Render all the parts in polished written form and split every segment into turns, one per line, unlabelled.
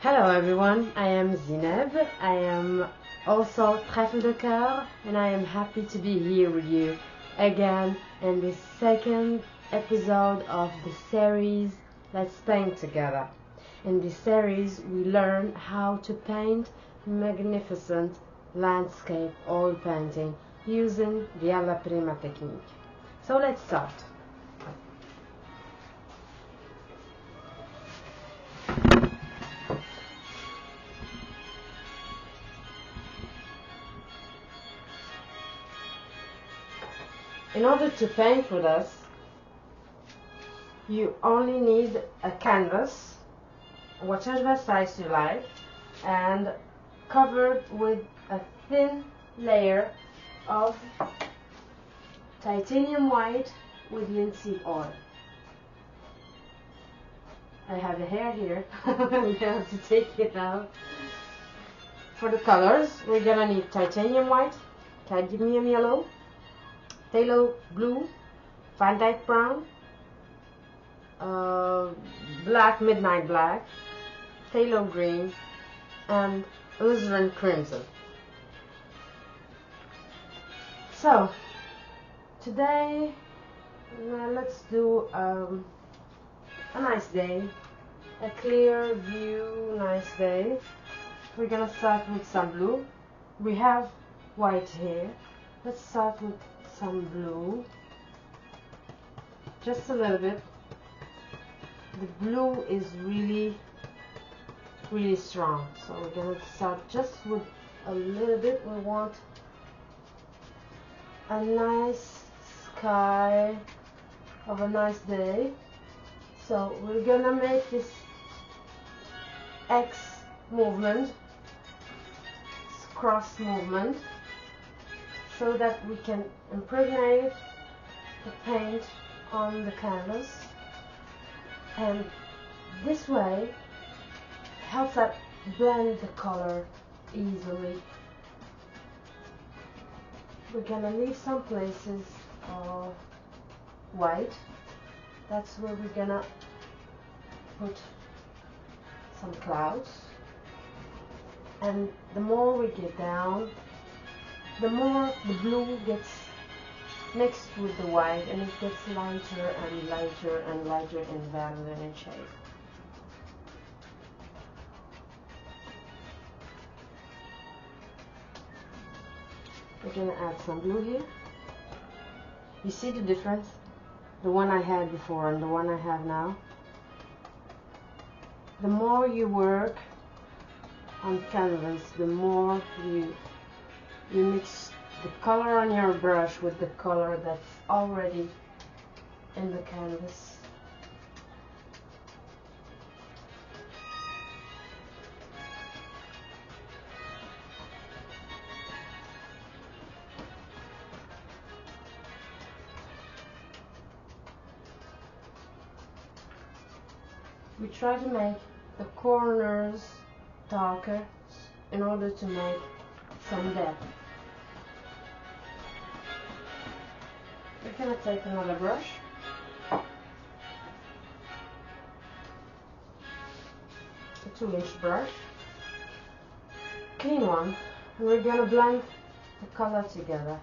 Hello everyone, I am Zineb. I am also Trèfle de Cœur and I am happy to be here with you again in the second episode of the series Let's Paint Together. In this series we learn how to paint magnificent landscape oil painting using the Alla prima technique. So let's start. In order to paint with us, you only need a canvas, whatever size you like, and covered with a thin layer of titanium white with linseed oil. I have a hair here, I'm going to have to take it out. For the colors, we're going to need titanium white, cadmium yellow, phthalo blue, Van Dyke brown, black midnight black, phthalo green, and alizarin crimson. So today let's do a nice day, a clear view, nice day. We're gonna start with some blue. We have white here. Let's start with some blue, just a little bit. The blue is really strong, so we're gonna start just with a little bit. We want a nice sky of a nice day, so we're gonna make this X movement, cross movement, so that we can impregnate the paint on the canvas, and this way helps us blend the color easily. We're gonna leave some places of white. That's where we're gonna put some clouds, and the more we get down, the more the blue gets mixed with the white, and it gets lighter and lighter and lighter in value and in shape. We're going to add some blue here. You see the difference? The one I had before and the one I have now. The more you work on canvas, the more you mix the color on your brush with the color that's already in the canvas. We try to make the corners darker in order to make some depth. We're going to take another brush, a 2-inch brush, clean one, and we're going to blend the color together,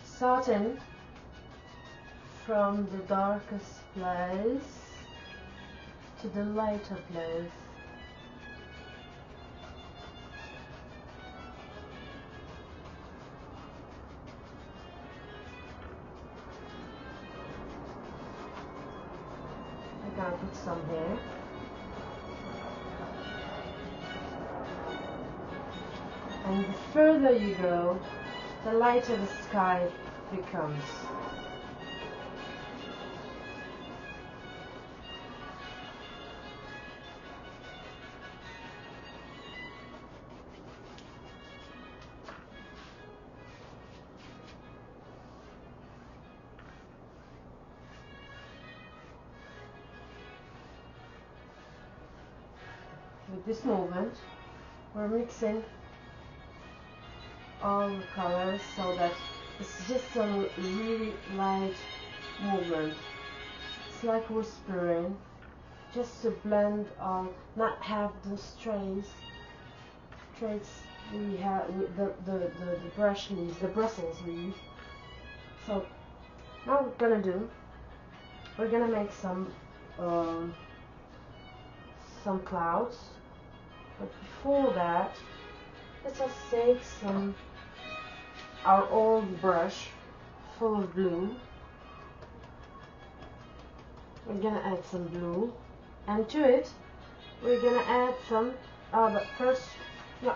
starting from the darkest place to the lighter place. I'm gonna put some here. And the further you go, the lighter the sky becomes. With this movement, we're mixing all the colors so that it's just a really light movement. It's like whispering, just to blend or not have those traits we have with the brush leaves, the Brussels leaf. So now we're gonna make some clouds, but before that let's just take our old brush full of blue. We're gonna add some blue, and to it we're gonna add some but first, no,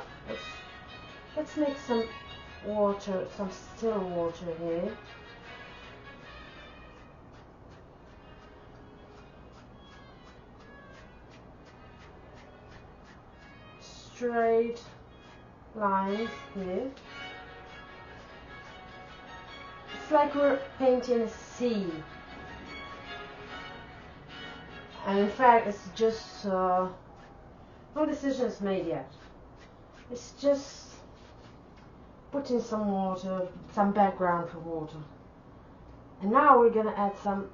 let's make some water, some still water here. Straight lines here. It's like we're painting a sea, and in fact it's just no decisions made yet. It's just putting some water, some background for water. And now we're gonna add some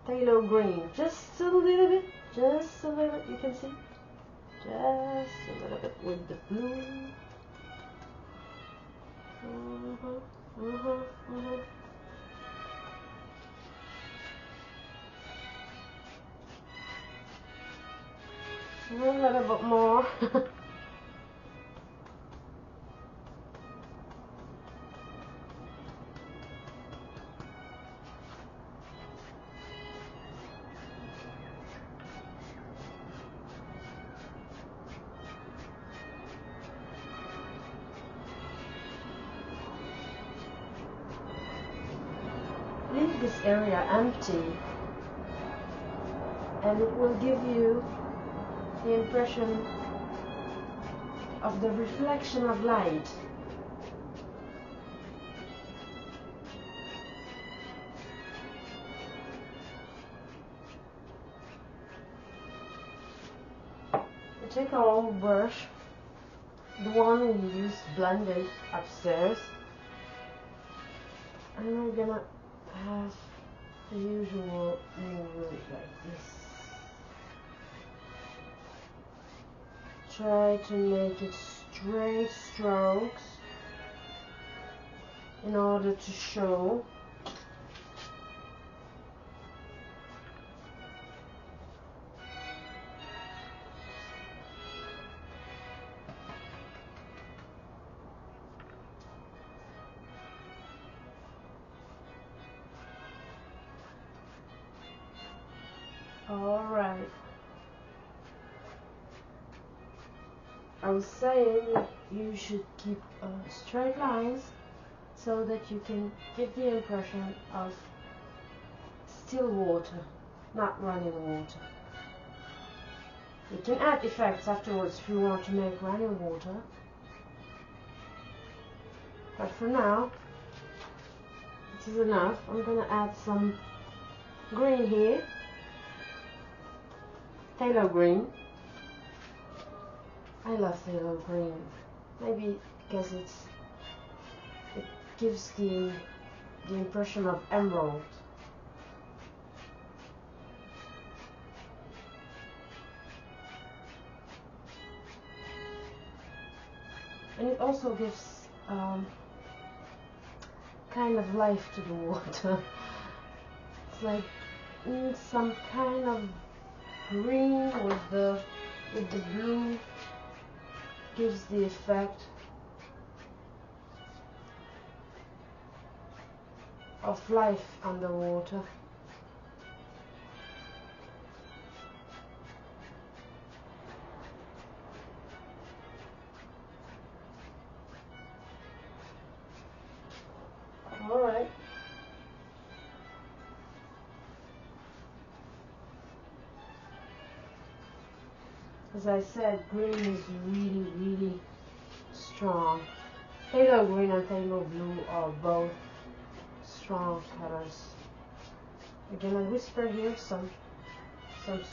phthalo green, just a little bit, you can see, just a little bit with the blue. A little bit more. Leave this area empty, and it will give you the impression of the reflection of light. We take our old brush, the one we used blended upstairs, and we're gonna have the usual movement like this. Try to make it straight strokes in order to show Alright. I was saying that you should keep straight lines so that you can give the impression of still water, not running water. You can add effects afterwards if you want to make running water. But for now, it is enough. I'm going to add some green here. Phthalo green. I love phthalo green. Maybe because it gives the impression of emerald. And it also gives kind of life to the water. It's like some kind of green with the blue gives the effect of life underwater. Alright. As I said, green is really, really strong. Phthalo green and phthalo blue are both strong colors. We're gonna whisper here some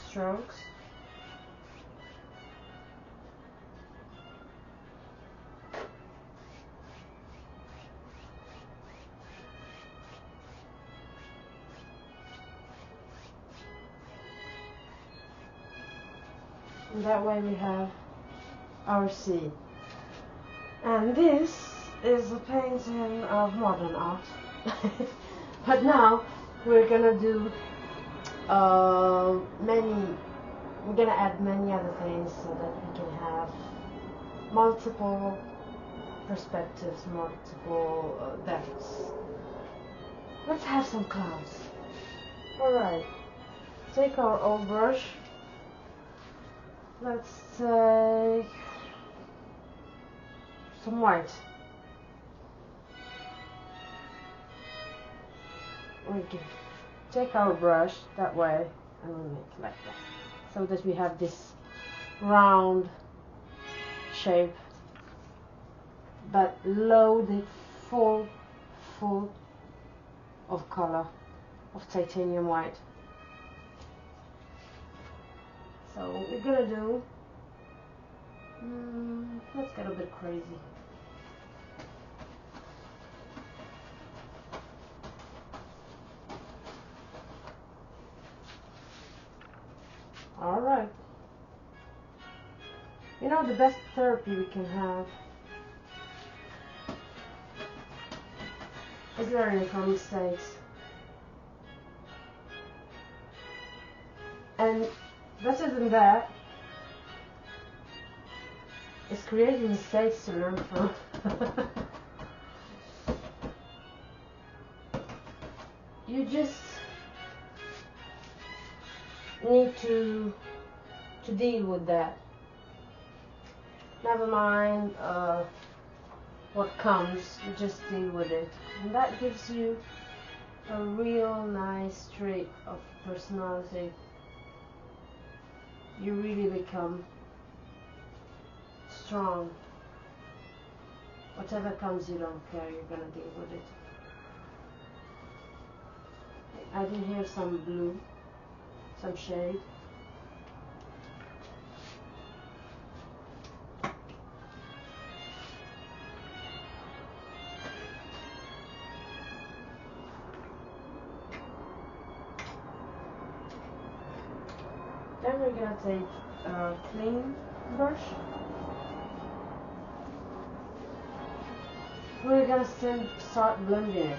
strokes. And that way we have our sea. And this is a painting of modern art. But now we're gonna do we're gonna add many other things so that we can have multiple perspectives, multiple depths. Let's have some clouds. Alright, take our old brush. Let's take some white. We can take our brush that way and we make like that, so that we have this round shape, but loaded full of color of titanium white. So what we're gonna do, let's get a bit crazy. Alright. You know, the best therapy we can have is learning from mistakes. And better than that is creating mistakes to learn from. You just need to deal with that. Never mind what comes, you just deal with it. And that gives you a real nice trait of personality. You really become strong. Whatever comes, you don't care, you're gonna deal with it. I did hear some blue, some shade. Then we're gonna take a clean brush. We're gonna start blending it.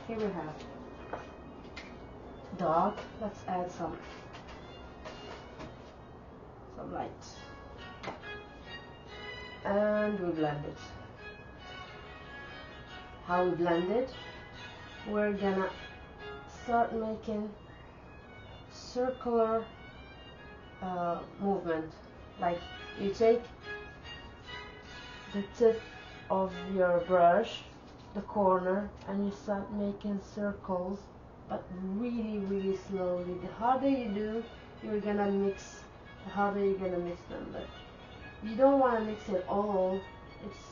Here we have dark. Let's add some light, and we blend it. How we blend it? We're gonna start making circular movement. Like you take the tip of your brush, the corner, and you start making circles, but really slowly. The harder you do, the harder you're gonna mix them. But you don't want to mix it all. It's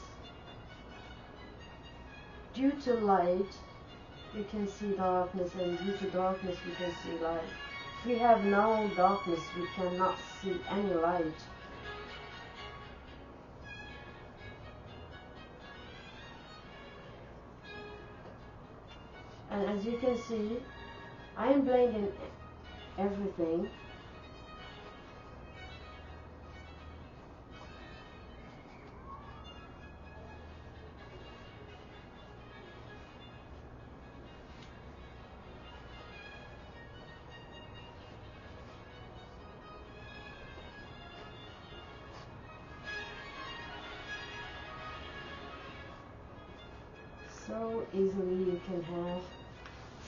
due to light, you can see darkness, and due to darkness, we can see light. If we have no darkness, we cannot see any light. And as you can see, I am blending everything. So easily you can have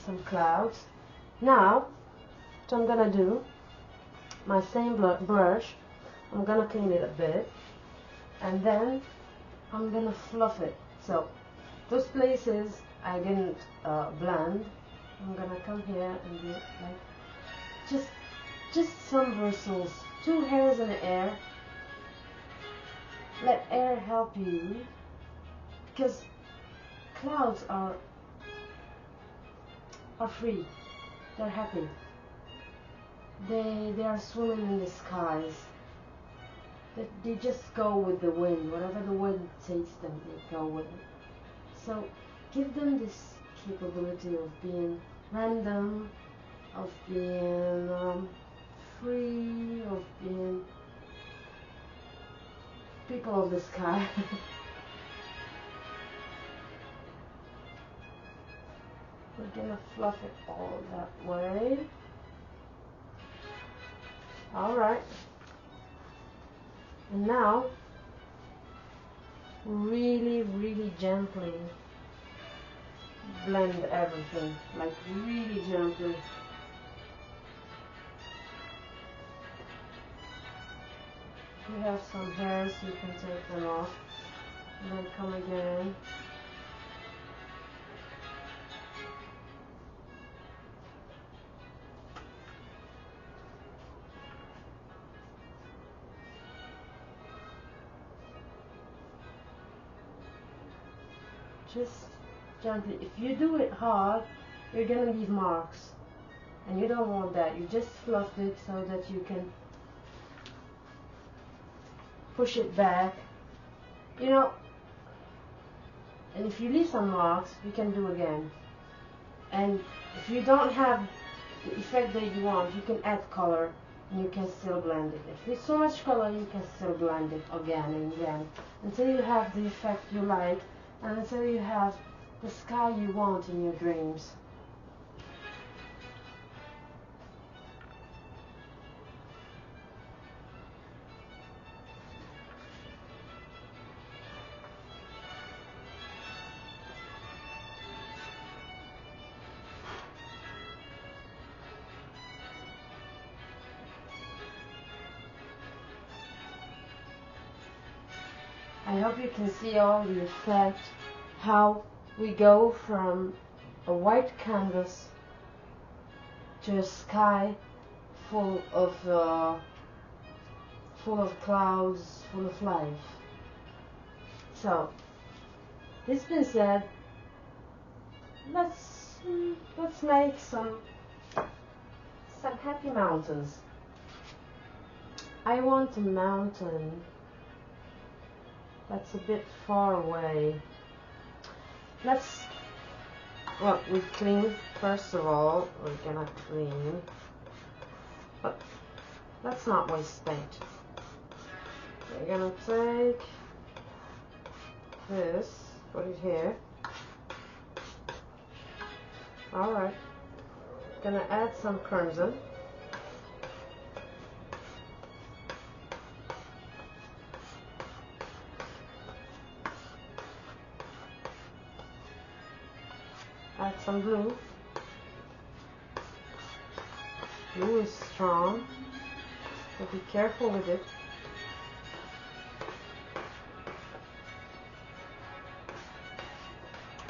some clouds. Now, what I'm gonna do, my same brush, I'm gonna clean it a bit, and then I'm gonna fluff it. So those places I didn't blend, I'm gonna come here and do like just some bristles, 2 hairs in the air. Let air help you, because clouds are free. They're happy. They are swimming in the skies. They just go with the wind. Whatever the wind takes them, they go with it. So give them this capability of being random, of being free, of being people of the sky. We're gonna fluff it all that way. Alright. And now, really, really gently blend everything. Like really gently. If you have some hairs, you can take them off. And then come again. Just gently. If you do it hard, you're gonna leave marks. And you don't want that. You just fluff it so that you can push it back. You know, and if you leave some marks, you can do again. And if you don't have the effect that you want, you can add color and you can still blend it. If there's so much color, you can still blend it again and again until you have the effect you like and until you have the sky you want in your dreams. I hope you can see all the effect, how we go from a white canvas to a sky full of clouds, full of life. So, this being said, let's make some happy mountains. I want a mountain that's a bit far away. Well, we clean, first of all, we're gonna clean, but let's not waste paint. We're gonna take this, put it here. Alright, gonna add some crimson. Add some blue. Blue is strong, so be careful with it.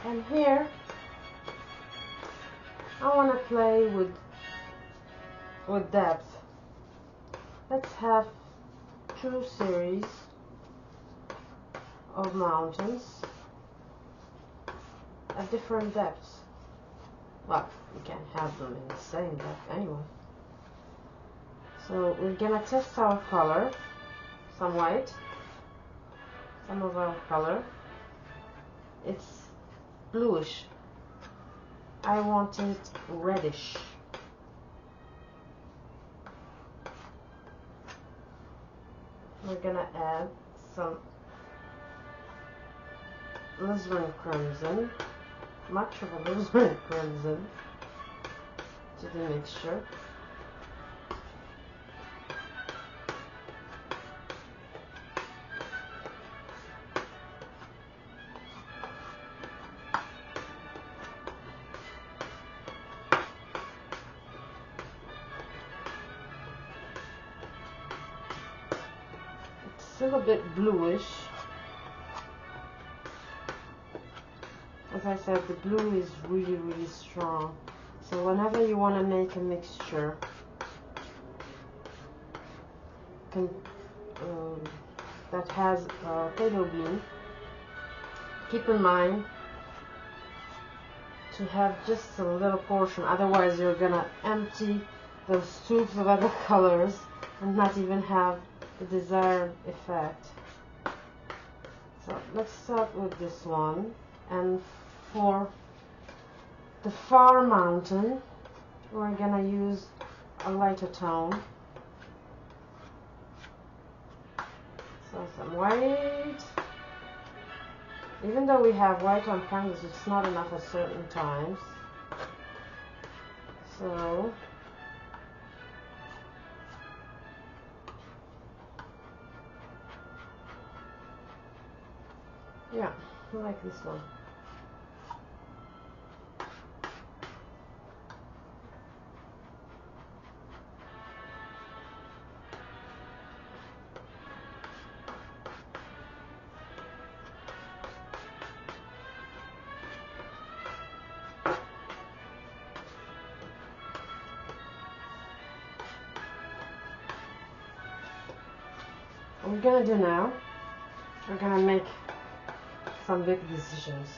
And here, I want to play with depth. Let's have 2 series of mountains at different depths. Well, you can have them in the same depth anyway. So we're gonna test our color, some white, some of our color. It's bluish. I want it reddish. We're gonna add some alizarin crimson, much of alizarin crimson to the mixture. Still a bit bluish. As I said, the blue is really, really strong. So whenever you want to make a mixture that has a table bean, keep in mind to have just a little portion. Otherwise, you're gonna empty those tubes of other colors and not even have the desired effect. So let's start with this one, and for the far mountain, we're gonna use a lighter tone. So some white. Even though we have white on canvas, it's not enough at certain times. So yeah, I like this one. What we're gonna do now, we're gonna make some big decisions.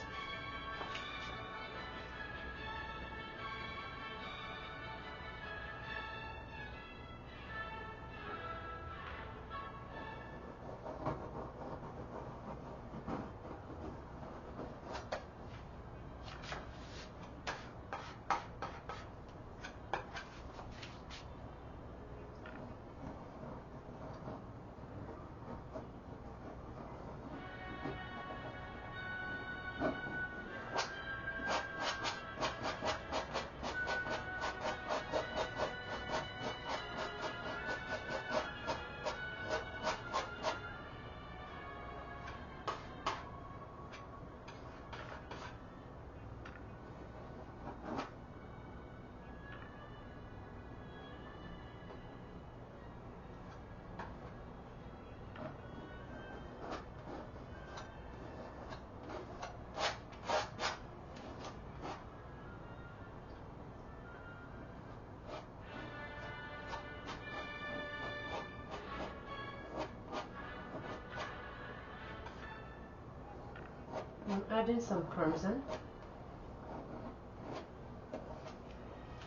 I'm adding some crimson.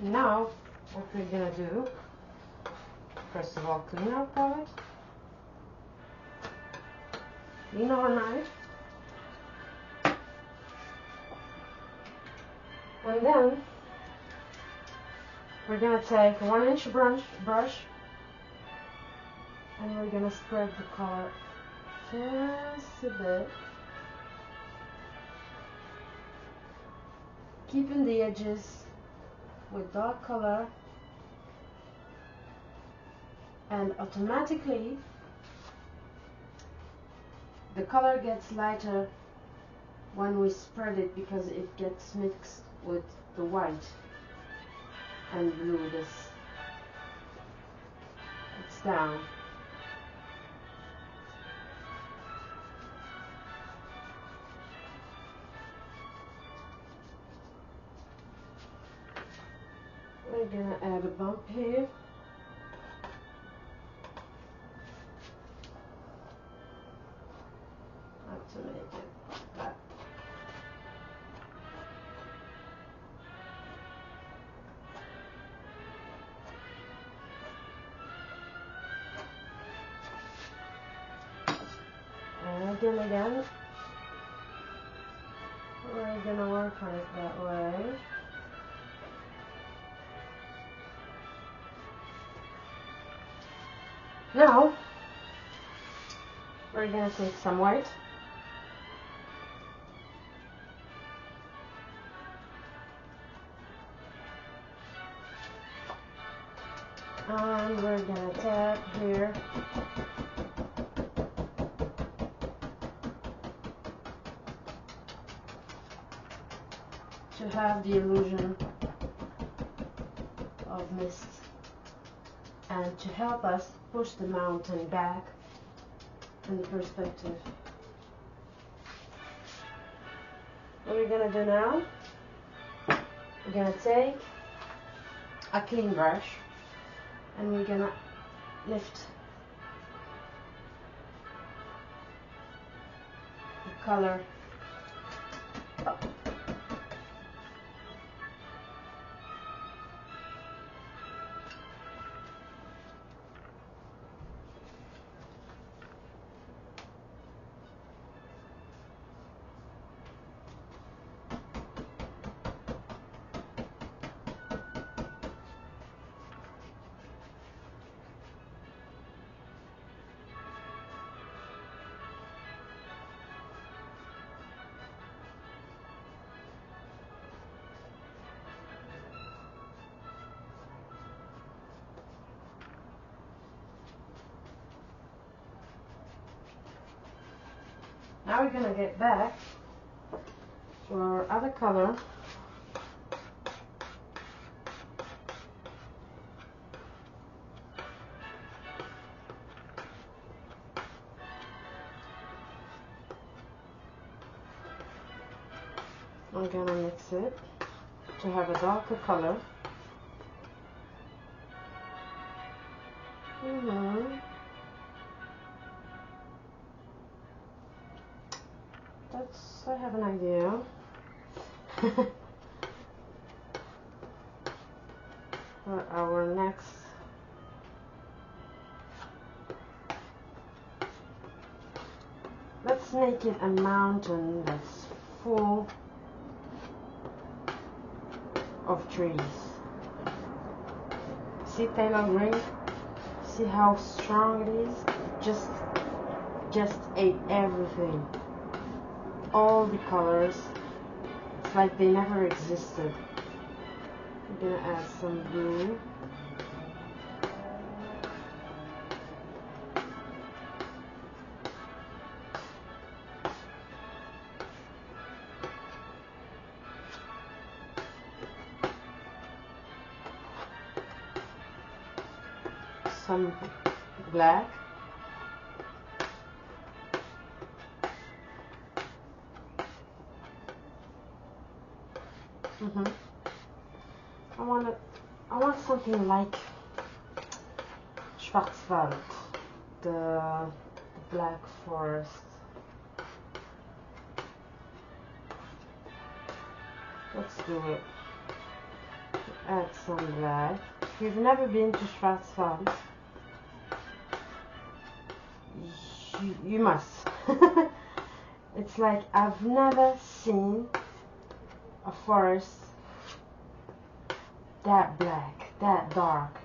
Now, what we're gonna do, first of all, clean our palette, clean our knife, and then we're gonna take a 1-inch brush, and we're gonna spread the color just a bit, keeping the edges with dark color, and automatically the color gets lighter when we spread it because it gets mixed with the white and blue. It's down. We're gonna add a bump here. Have to make it that. And again, we're gonna work on it that way. Now, we're going to take some white. And we're going to tap here. To have the illusion of mist. And to help us push the mountain back in the perspective. What we're going to do now, we're going to take a clean brush and we're going to lift the color up. now we're gonna get back to our other color. I'm gonna mix it to have a darker color. I have an idea. For our next let's make it a mountain that's full of trees. See Taylor Green? See how strong it is? Just ate everything. All the colors. It's like they never existed. I'm gonna add some blue. Some black. I want something like Schwarzwald, the Black Forest. Let's do it. Add some black. If you've never been to Schwarzwald, you must. It's like I've never seen a forest that black, that dark.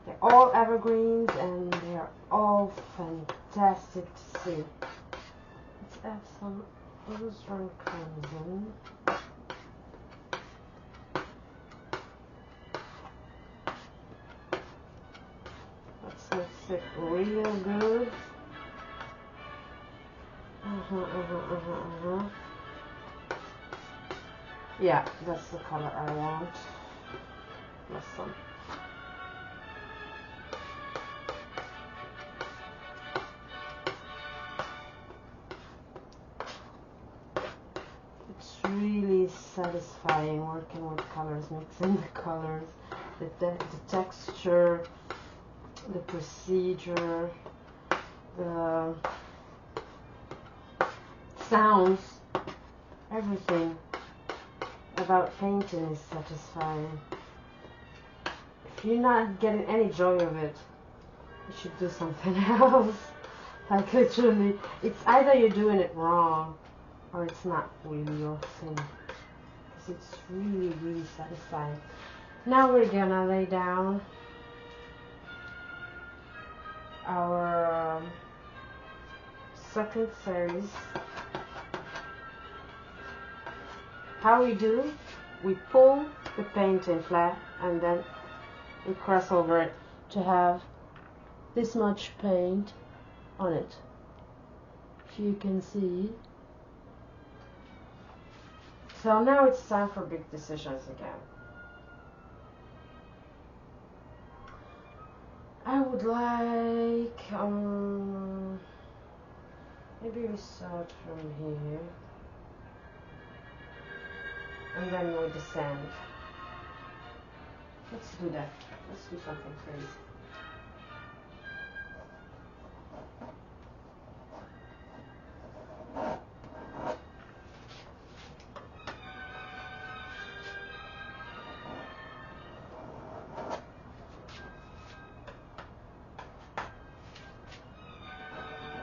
They're all evergreens and they're all fantastic to see. Let's add some rose crimson. Let's mix it real good. Yeah, that's the color I want. Awesome. It's really satisfying working with colors, mixing the colors, the texture, the procedure, the sounds, everything about painting is satisfying. If you're not getting any joy of it, you should do something else. Like literally, it's either you're doing it wrong or it's not really your thing. Because it's really, really satisfying. Now we're gonna lay down our second series. How we do, we pull the painting flat and then we cross over it to have this much paint on it. If you can see. So now it's time for big decisions again. I would like maybe we start from here and then we descend. Let's do that. Let's do something crazy.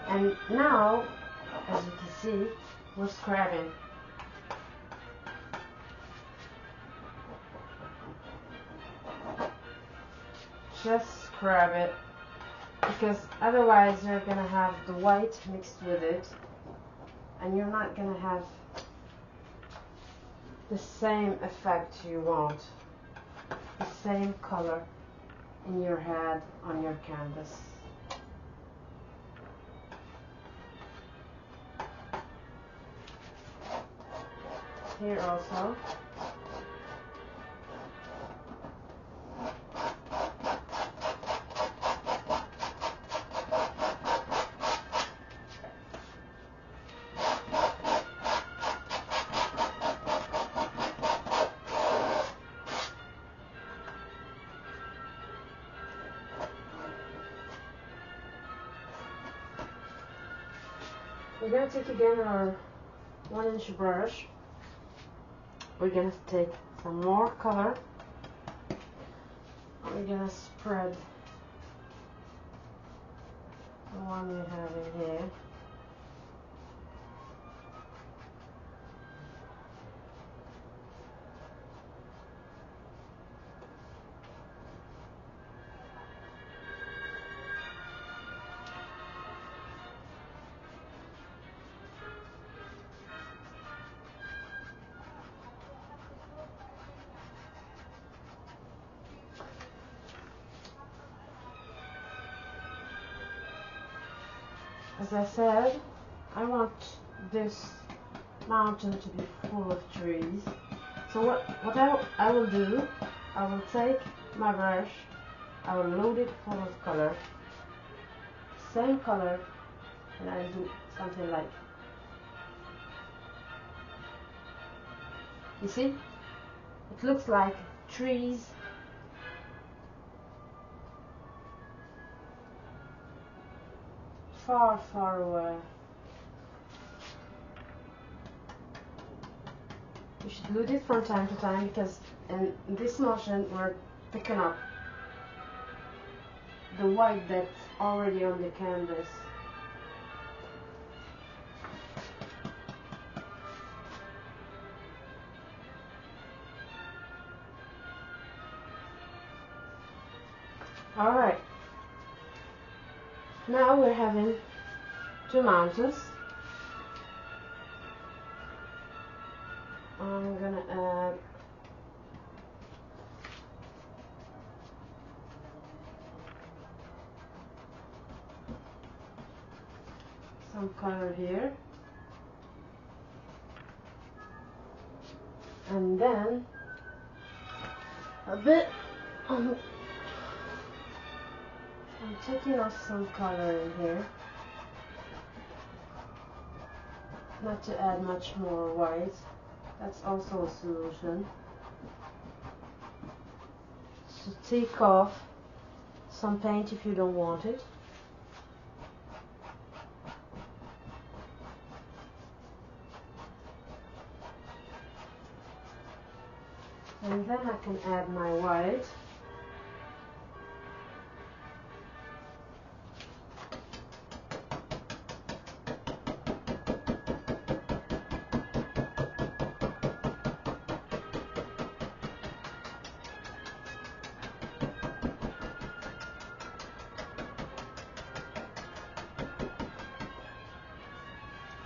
And now, as you can see, we're scrubbing. Just scrub it, because otherwise you're gonna have the white mixed with it and you're not gonna have the same effect you want, the same color in your head on your canvas. here also. We're going to take again our 1-inch brush. We're going to take some more color. We're going to spread the one we have in here. As I said, I want this mountain to be full of trees. So what I will do, I will take my brush, I will load it full of color, same color, and I do something like, you see, it looks like trees. Far, far away. You should do this from time to time because in this motion we're picking up the white that's already on the canvas. Alright. Now we're having two mountains. I'm gonna add some color here, and then a bit I'm taking off some color in here, not to add much more white. That's also a solution. So take off some paint if you don't want it. And then I can add my white.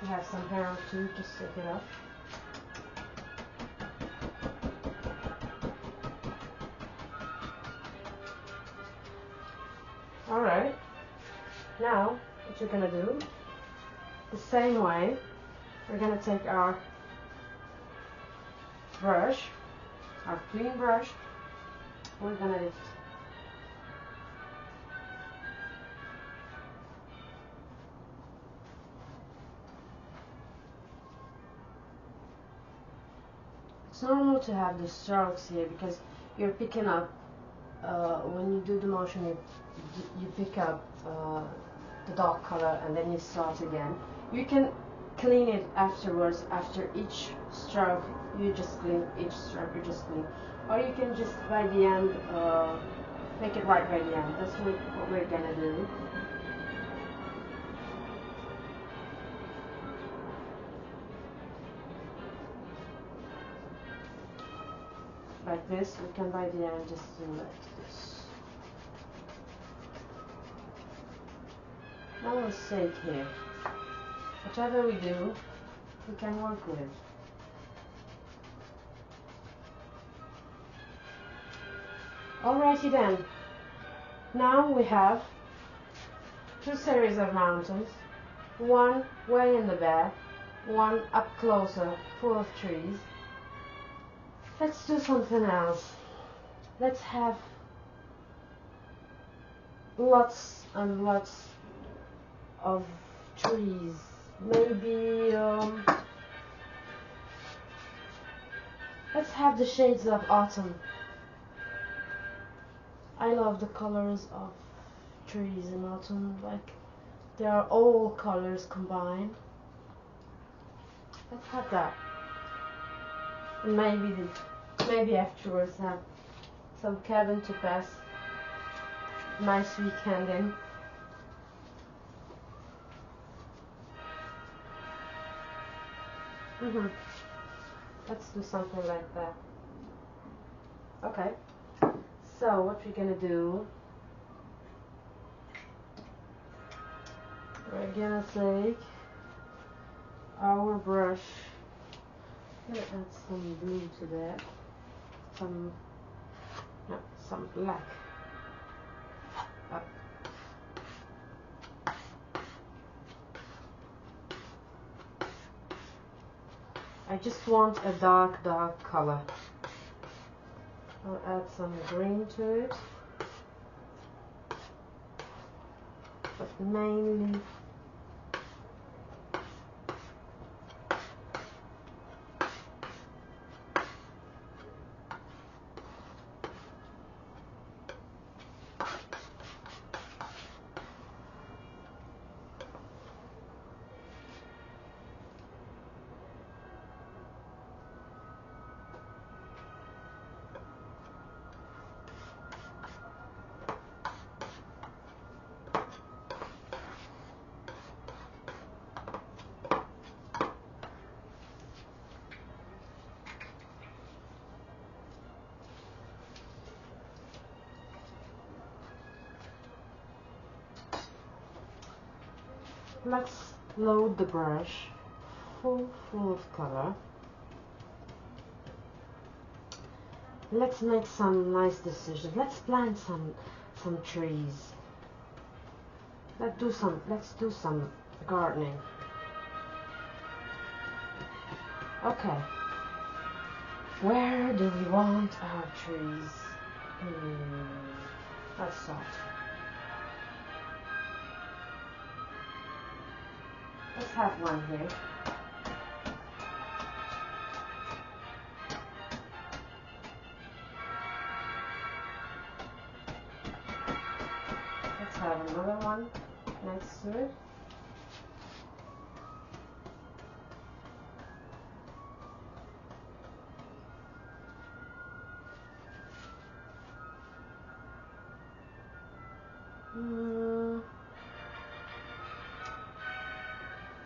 I have some hair too to stick it up. Alright, now what you're gonna do, the same way, we're gonna take our brush, our clean brush, we're gonna lift. It's normal to have the strokes here because you're picking up, when you do the motion, you pick up the dark color and then you start again. You can clean it afterwards. After each stroke, you just clean. Each stroke, you just clean. Or you can just by the end make it right by the end. That's what we're gonna do. Like this, we can by the end just do like this. No mistake here. Whatever we do, we can work with. Alrighty then. Now we have two series of mountains. One way in the back, one up closer, full of trees. Let's do something else. Let's have lots and lots of trees. Maybe let's have the shades of autumn. I love the colors of trees in autumn, like they are all colors combined. Let's have that. And maybe afterwards have some cabin to pass nice weekend in. Let's do something like that. Okay. So what we're gonna do? We're gonna take our brush. I'm gonna add some blue to that. Some black. I just want a dark color. I'll add some green to it, but mainly let's load the brush full of color. Let's make some nice decisions. Let's plant some trees. Let's do some gardening. Okay. Where do we want our trees? Let's start. Let's have one here. Let's have another one next to it.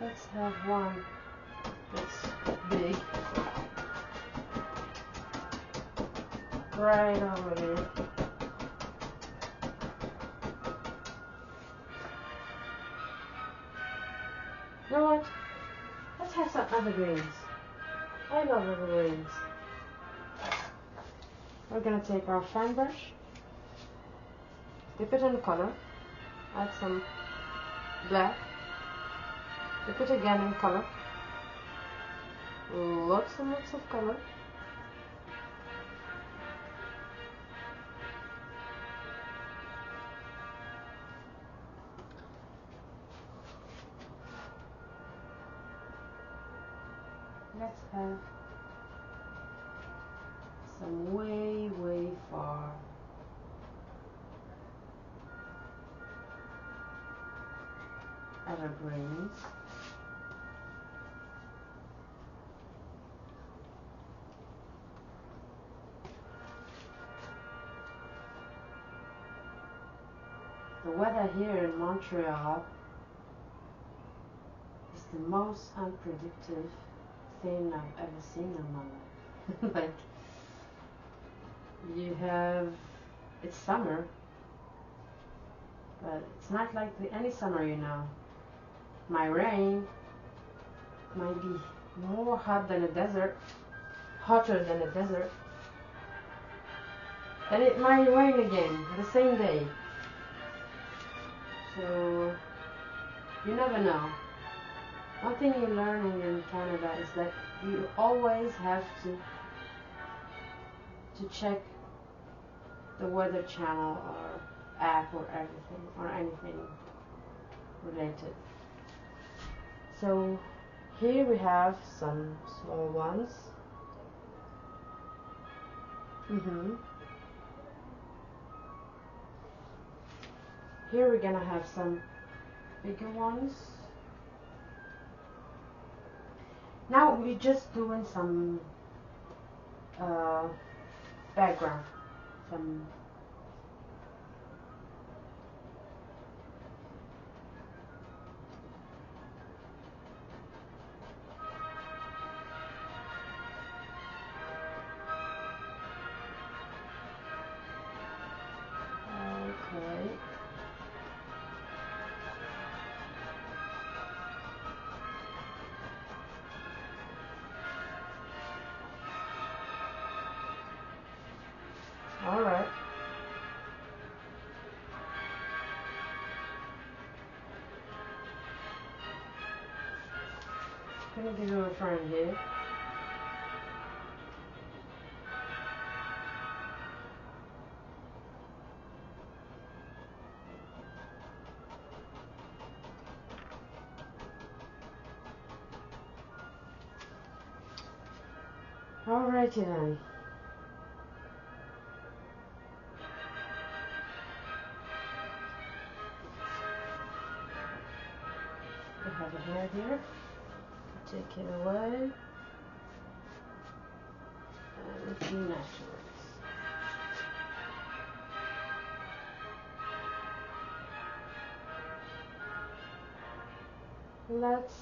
Let's have one that's big. Right over here. You know what? Let's have some evergreens. I love evergreens. We're gonna take our fan brush, dip it in the color, add some black, dip it again in color, lots and lots of color. Let's have some way far. Evergreens. The weather here in Montreal is the most unpredictable thing I've ever seen in my life. Like, it's summer, but it's not like any summer, you know. My rain might be more hot than a desert, hotter than a desert, and it might rain again the same day. So you never know. One thing you're learning in Canada is that you always have to to check the weather channel or app or everything or anything related. So here we have some small ones. Here we're gonna have some bigger ones. Now we're just doing some background, some okay. All right. Gonna give you a friend here. Alrighty then. We have a hair here. Take it away. And clean afterwards. Let's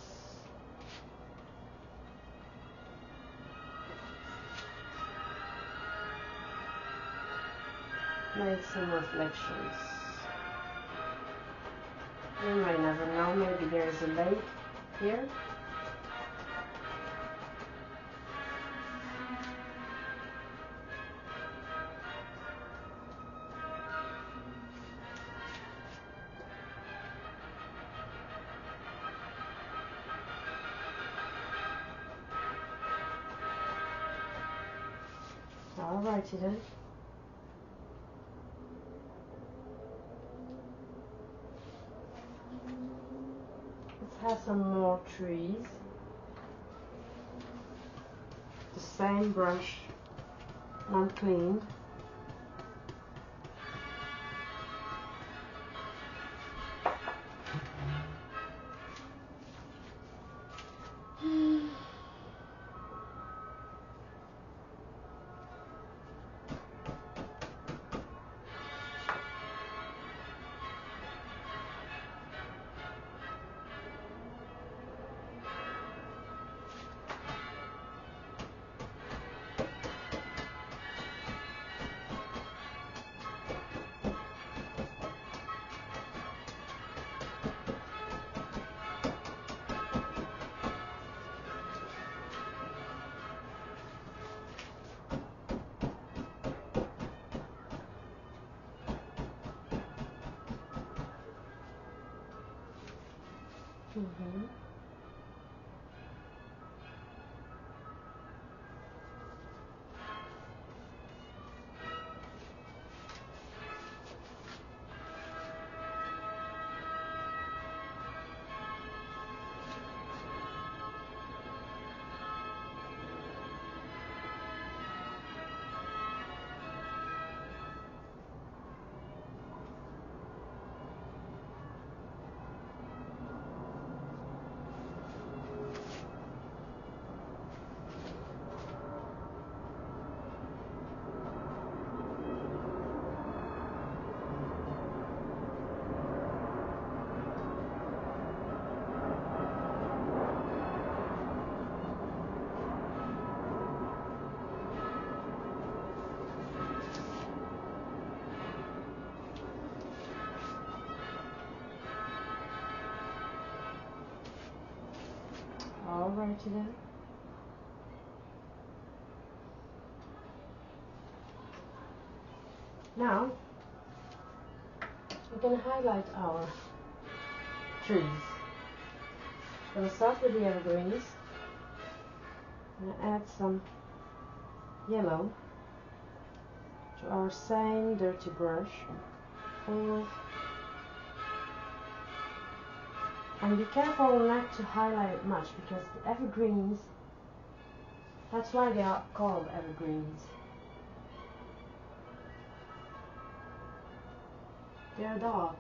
make some reflections. You might never know, maybe there's a lake here. Alrighty then. Let's have some more trees. The same brush, not cleaned. Alrighty then. Now we're going to highlight our trees. I'm going to start with the evergreens. I'm going to add some yellow. to our same dirty brush. And be careful not to highlight it much, because the evergreens, that's why they are called evergreens. They are dark.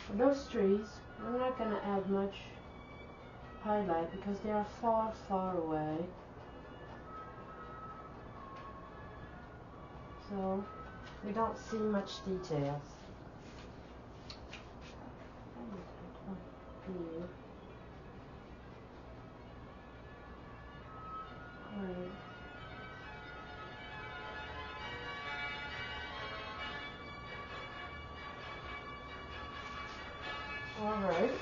For those trees, I'm not going to add much highlight because they are far, far away. So we don't see much details. Here. Right. Alright.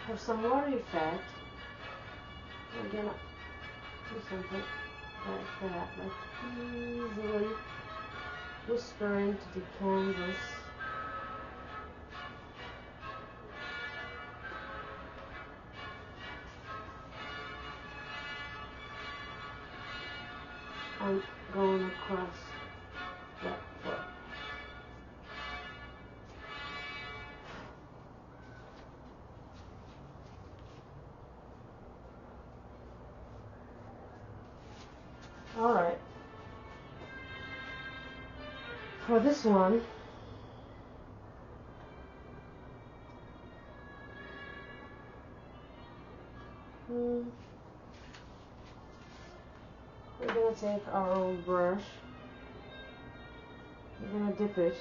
For some water effect, we're gonna do something like that, like easily whisper into the canvas. And going across that foot. Alright. For this one, we're gonna take our old brush, we're gonna dip it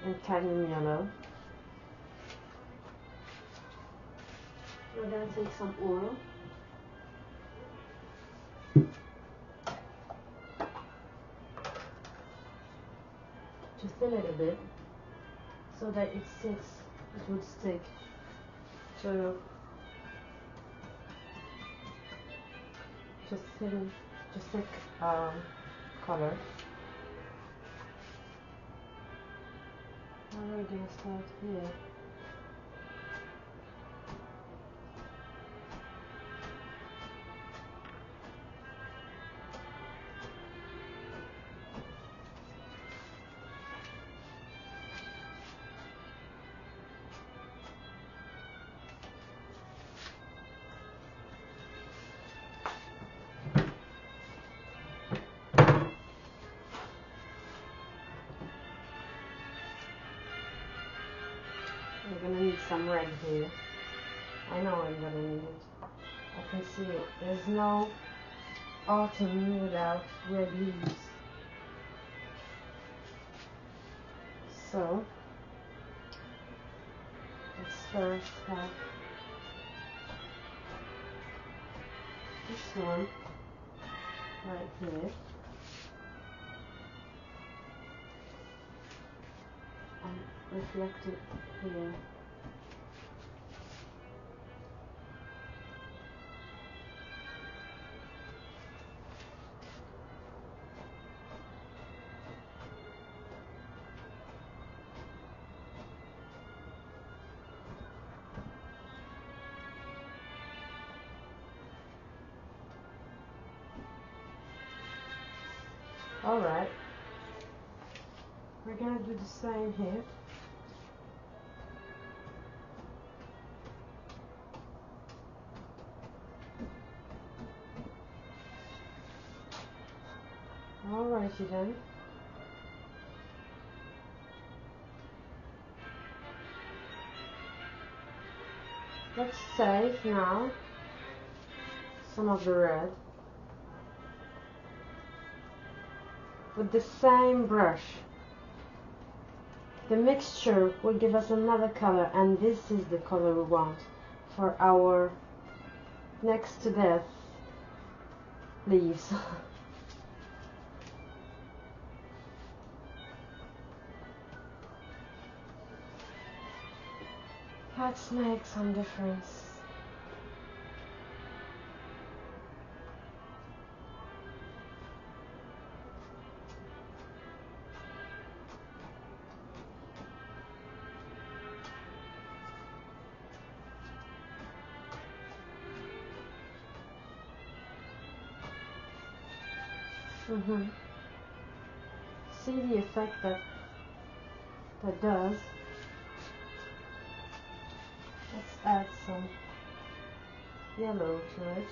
in cadmium yellow. We're gonna take some oil, to thin it a bit so that it sticks, it would stick to thick color. Now we're gonna start here. We're gonna need some red here. I know I'm gonna need it. I can see it. There's no autumn without red leaves. So let's first have this one right here. And reflect it here. Alright, we're gonna do the same here. Alrighty then. Let's save now some of the red with the same brush. The mixture will give us another color, and this is the color we want for our next to death leaves. Let's make some difference. See the effect that does. Let's add some yellow to it.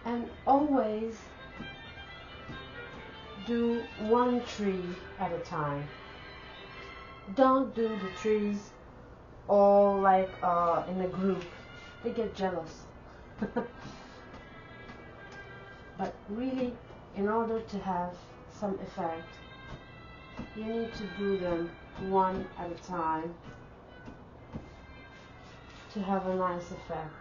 And always do one tree at a time. Don't do the trees all like in a group. They get jealous. But really, in order to have some effect, you need to do them one at a time to have a nice effect.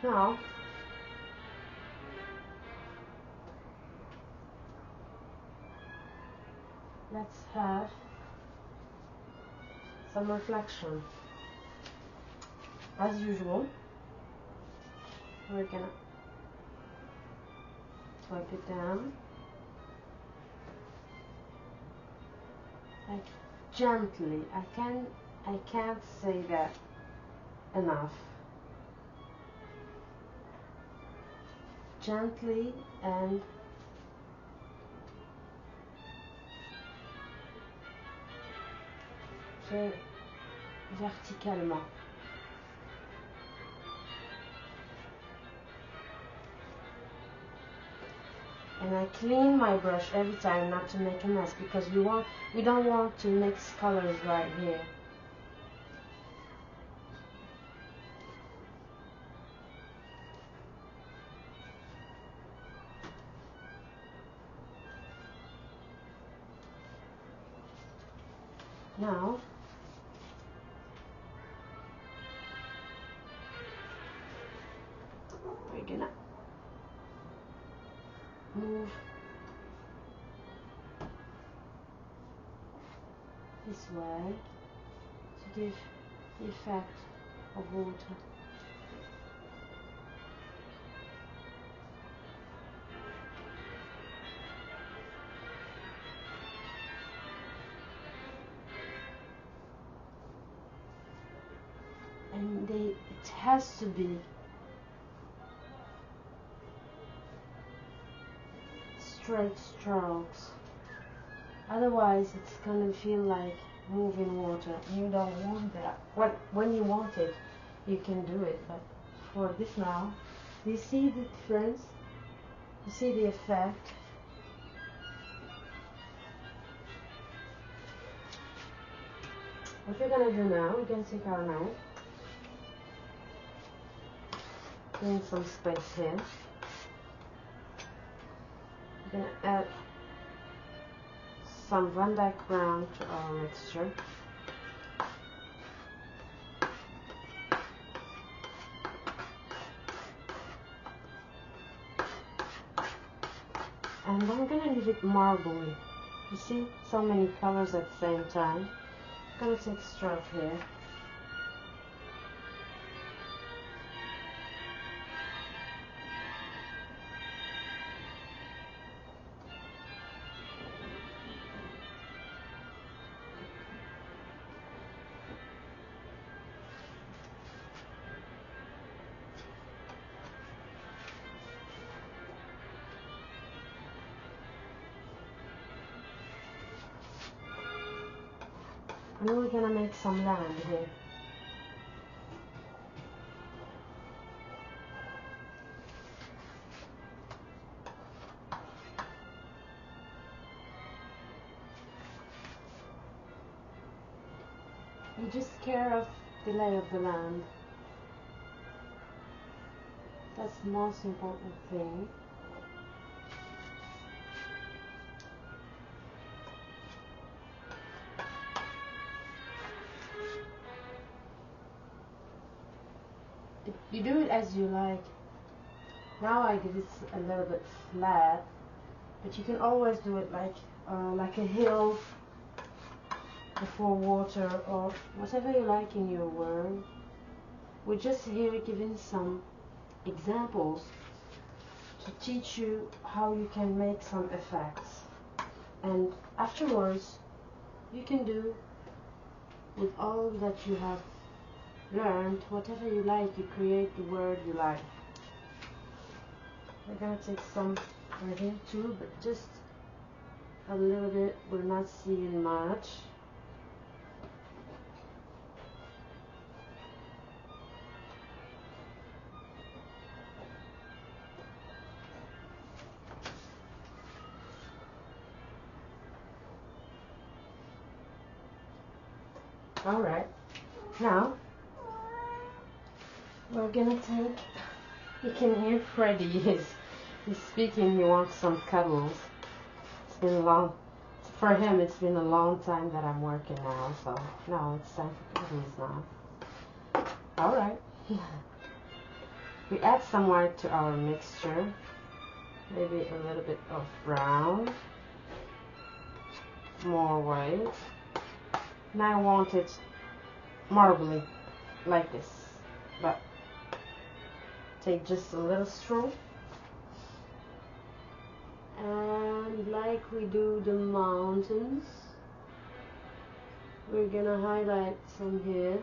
Now, let's have some reflection. As usual, we're gonna wipe it down, like gently. I can't say that enough. Gently and verticalement. And I clean my brush every time not to make a mess, because we don't want to mix colors right here. Now we're gonna move this way to give the effect of water. And it has to be straight strokes, otherwise it's gonna feel like moving water. You don't want that. When you want it, you can do it, but for this now, do you see the difference? You see the effect? What we're gonna do now, we're gonna take our knife, clean some space here. We're gonna add some Van Dyke brown to our mixture. And I'm gonna leave it marbly. You see so many colors at the same time. I'm gonna take a stroke here. and we're gonna make some land here. You just care of the lay of the land. That's the most important thing. You do it as you like. Now I did it a little bit flat, but you can always do it like a hill before water, or whatever you like in your word. We're just here giving some examples to teach you how you can make some effects, and afterwards you can do with all that you have learned whatever you like. You create the word you like. We're gonna take some right here too, but just a little bit. We're not seeing much. Alright, now we're gonna take, you can hear Freddy, he's speaking, he wants some cuddles. It's been a long, for him it's been a long time that I'm working now, so now it's time for cuddles now. Alright, we add some white to our mixture, maybe a little bit of brown, more white. And I want it marbly, like this, but take just a little straw, and like we do the mountains, we're gonna highlight some here.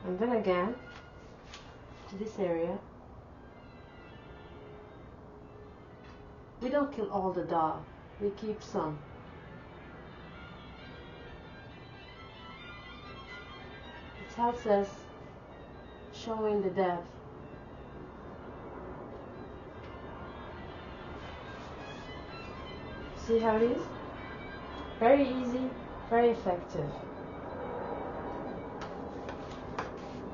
And then again to this area. We don't kill all the dog, we keep some. It helps us showing the depth. See how it is? Very easy, very effective.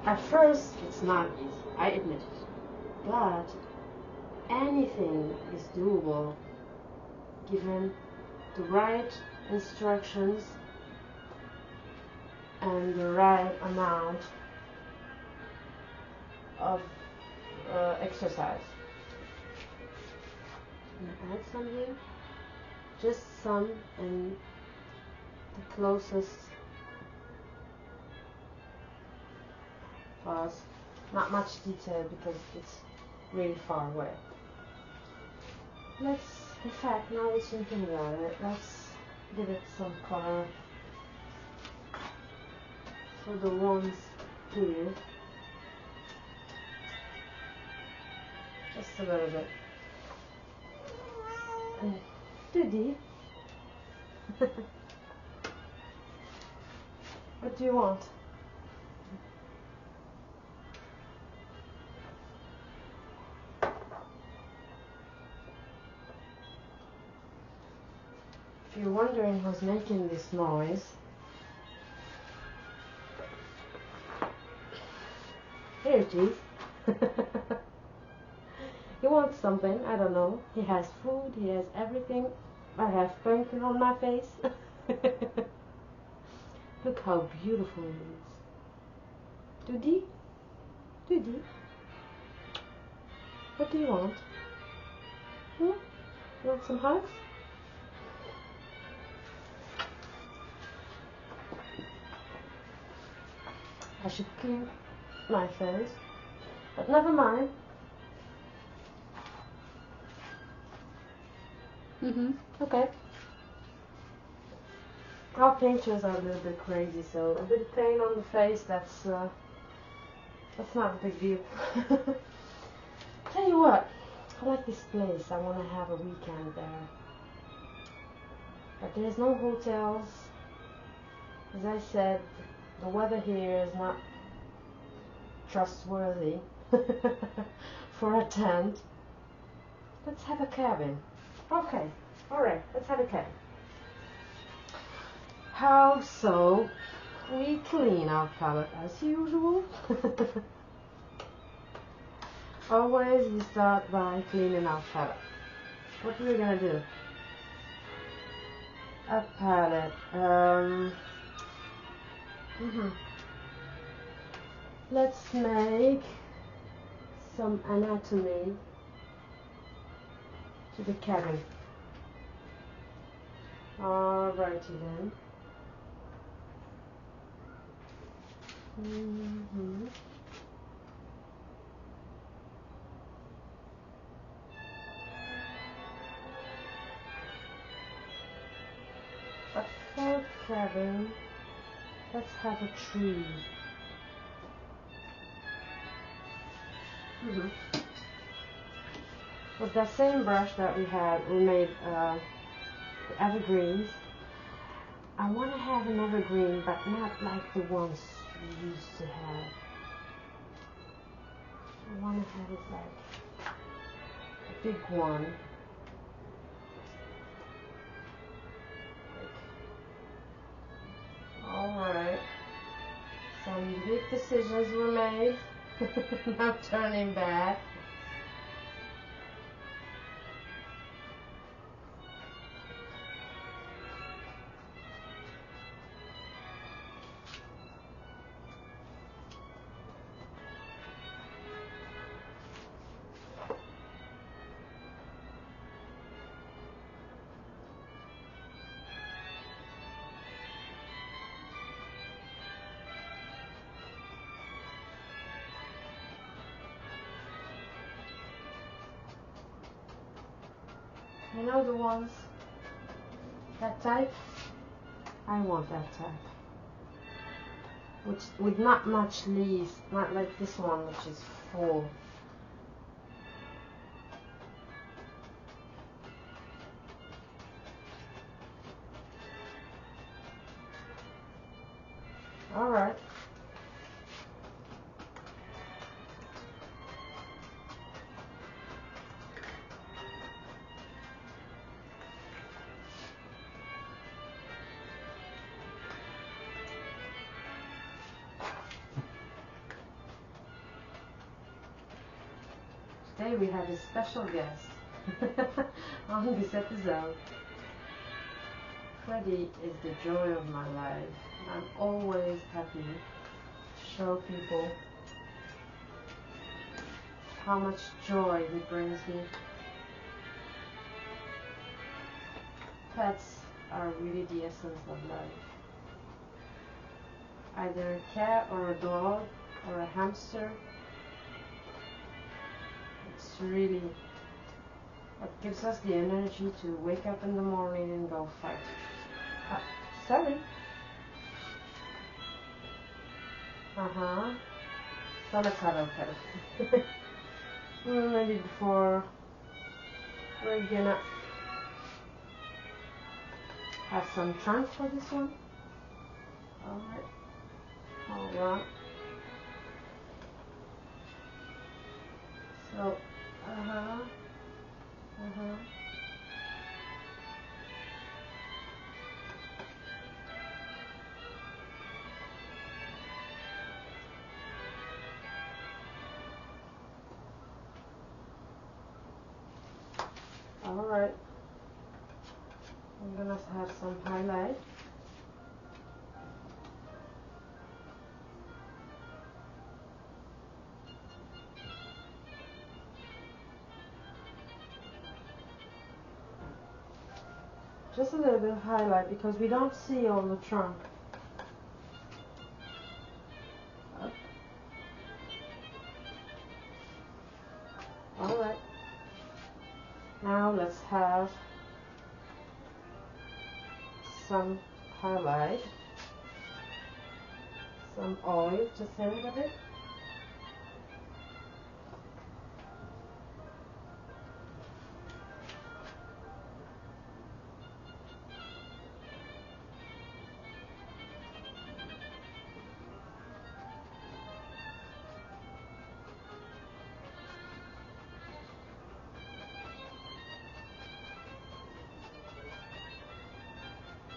At first, it's not easy, I admit it, but anything is doable given the right instructions and the right amount of exercise. I'm gonna add some here, just some, and the closest pause. Not much detail because it's really far away. Let's, in fact, now we're thinking about it, let's give it some color for the ones here. Just a little bit. And Didi, what do you want? If you're wondering who's making this noise, here it is. He wants something, I don't know. He has food, he has everything. I have paint on my face. Look how beautiful it is. Dudi? Dudi? What do you want? Hmm? You want some hugs? I should clean my face, but never mind. Okay. Our pictures are a little bit crazy, so a bit of pain on the face, that's not a big deal. Tell you what, I like this place. I want to have a weekend there. But there's no hotels. As I said, the weather here is not trustworthy for a tent. Let's have a cabin. Okay, alright, let's have a cabin. How so? We clean our palette as usual. Always we start by cleaning our palette. What are we gonna do? A palette. Let's make some anatomy to the cabin. Alrighty then. But for cabin, let's have a tree. With that same brush that we made the evergreens. I want to have an evergreen, but not like the ones we used to have. I want to have it like a big one. Alright. Some big decisions were made. No turning back. You know the ones, that type? I want that type. Which, with not much leaves, not like this one which is full. Alright. Today we have a special guest on this episode. Freddie is the joy of my life. I'm always happy to show people how much joy he brings me. Pets are really the essence of life. Either a cat or a dog or a hamster. It's really what gives us the energy to wake up in the morning and go fight. Sorry. So let's have a pet. Maybe before we're gonna have some trunk for this one. Alright. Hold on. So, Alright. I'm gonna have some highlight. Just a little bit of highlight because we don't see all the trunk. Alright. Now let's have some highlight, some oil, just a little bit.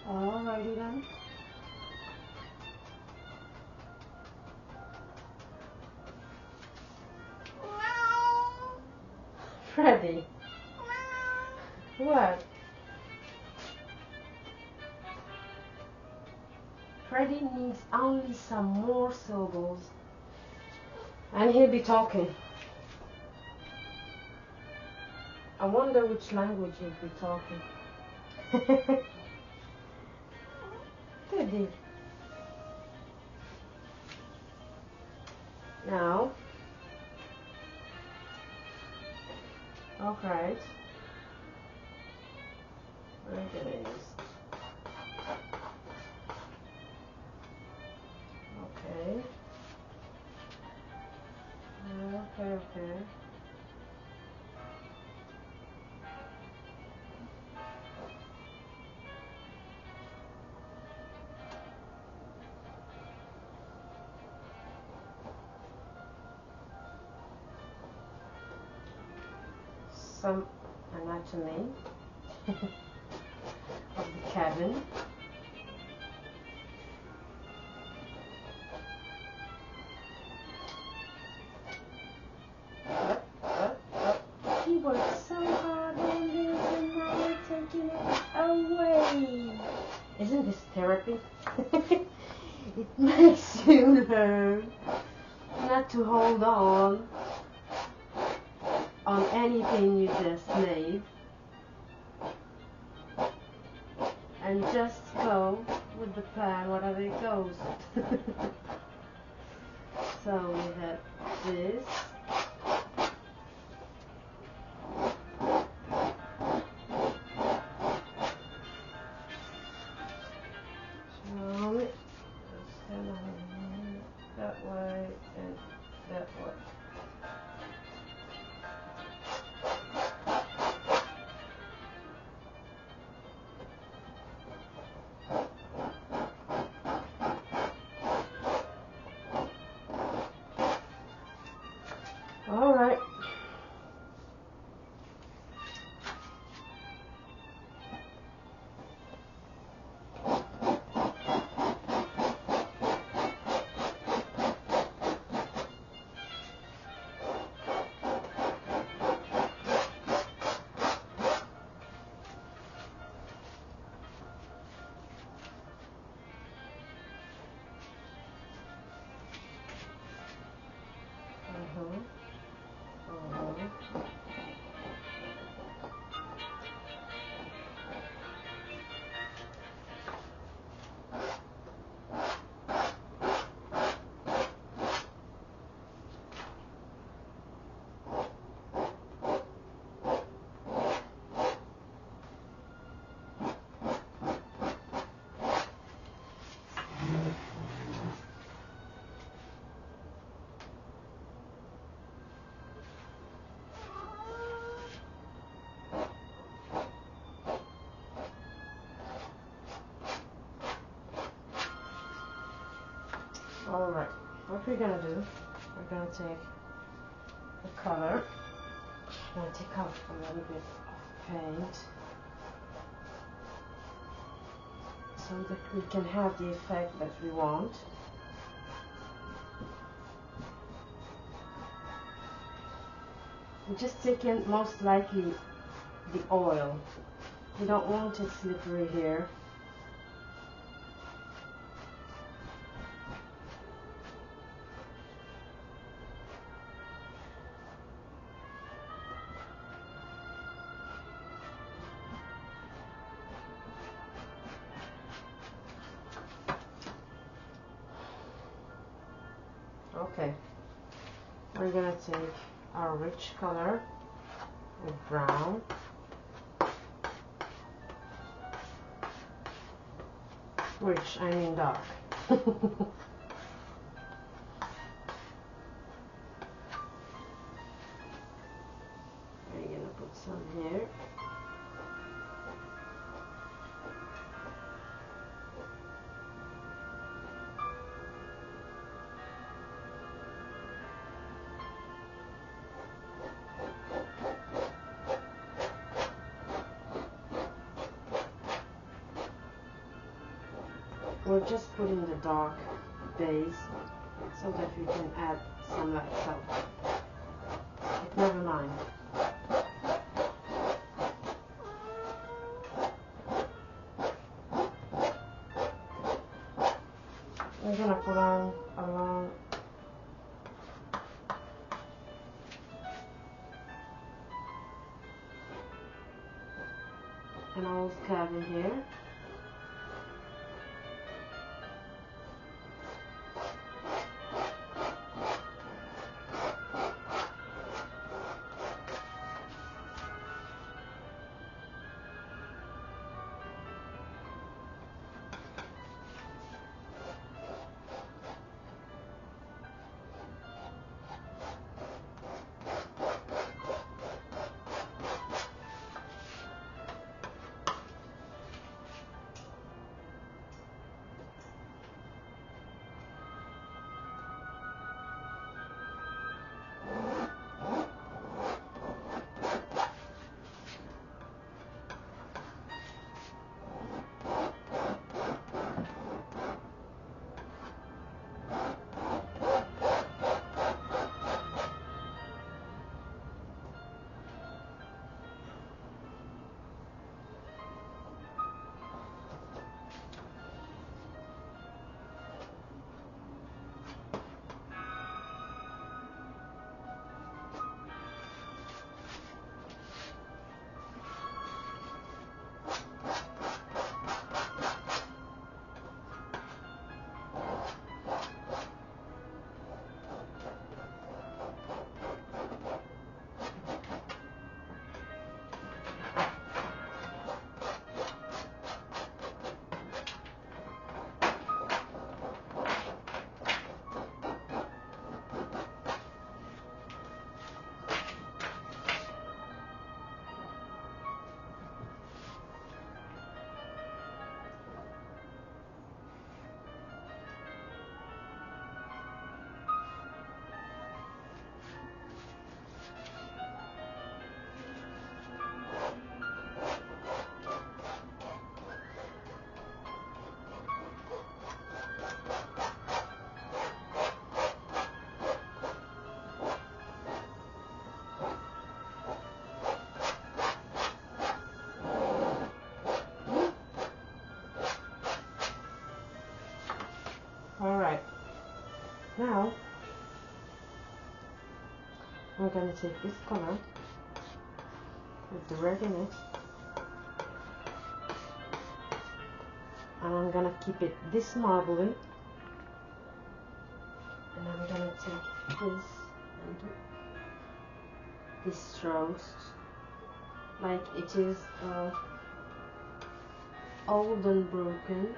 Alrighty then. Freddy. What? Freddy needs only some more syllables. And he'll be talking. I wonder which language he'll be talking. Teddy. Now. Alright. We're gonna use. Okay. Okay. Some anatomy of the cabin. He worked so hard on this and now we're taking it away. Isn't this therapy? It makes you learn not to hold on anything you just made and just go with the plan, whatever it goes. So we have this. That way and that way. All right. Alright, what we're gonna do, we're gonna take the color, I'm gonna take off a little bit of paint so that we can have the effect that we want. We're just taking most likely the oil. We don't want it slippery here. Okay, we're gonna take our rich color with brown. which I mean dark. I'm gonna put some here. We're just putting the dark base so that we can add some light, so but never mind. We're gonna put on along an old cabin here. Alright, now I'm going to take this color with the red in it and I'm going to keep it this marbly, and I'm going to take this and do this strokes like it is old and broken.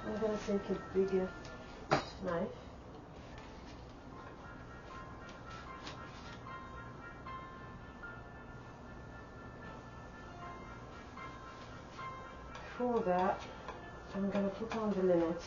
I'm going to take a bigger knife for that. I'm going to put on the limit.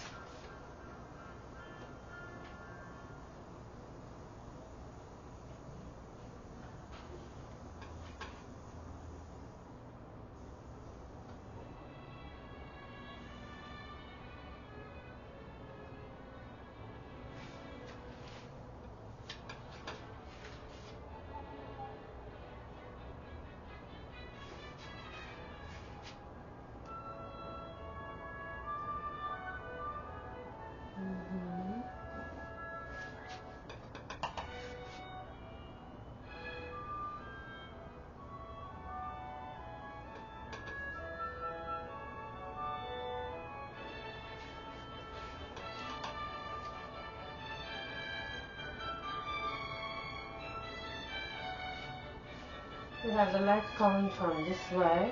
We have the light coming from this way.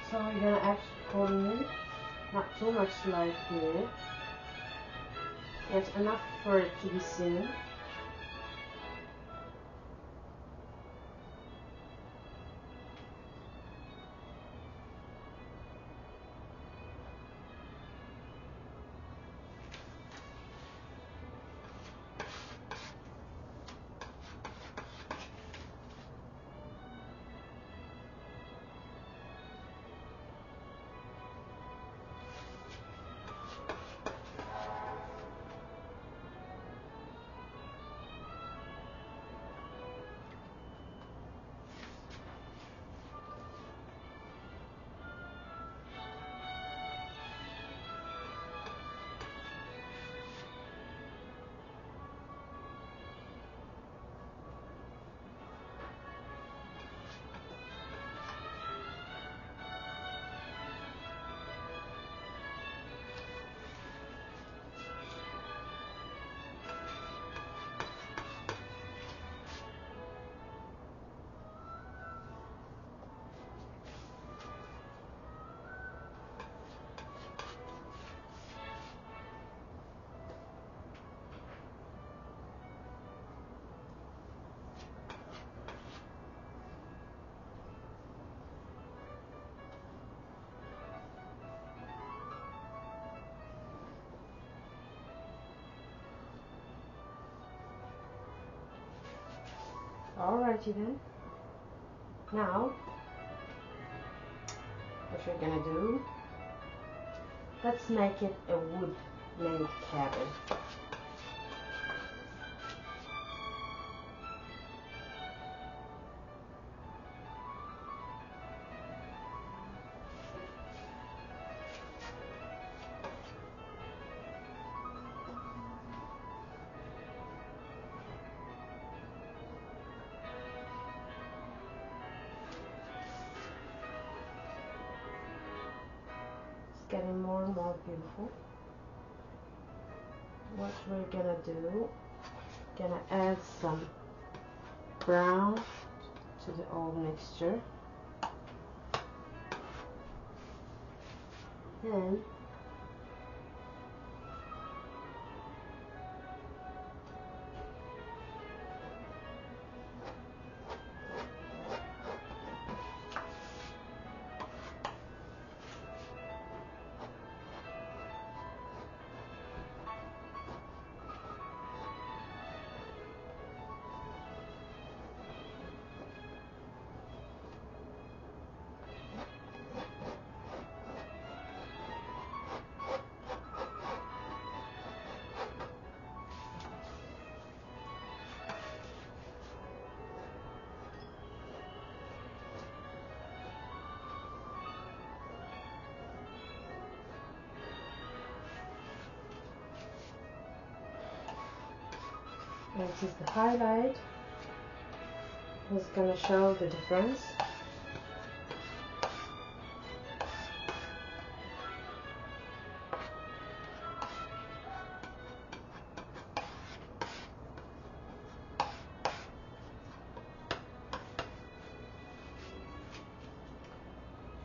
So we're gonna actually pull in, not too much light here. Yet enough for it to be seen. Alrighty then. Now, what we're gonna do, let's make it a wood-made cabin. Getting more and more beautiful. What we're gonna do, gonna add some brown to the old mixture, and this is the highlight. It's gonna show the difference.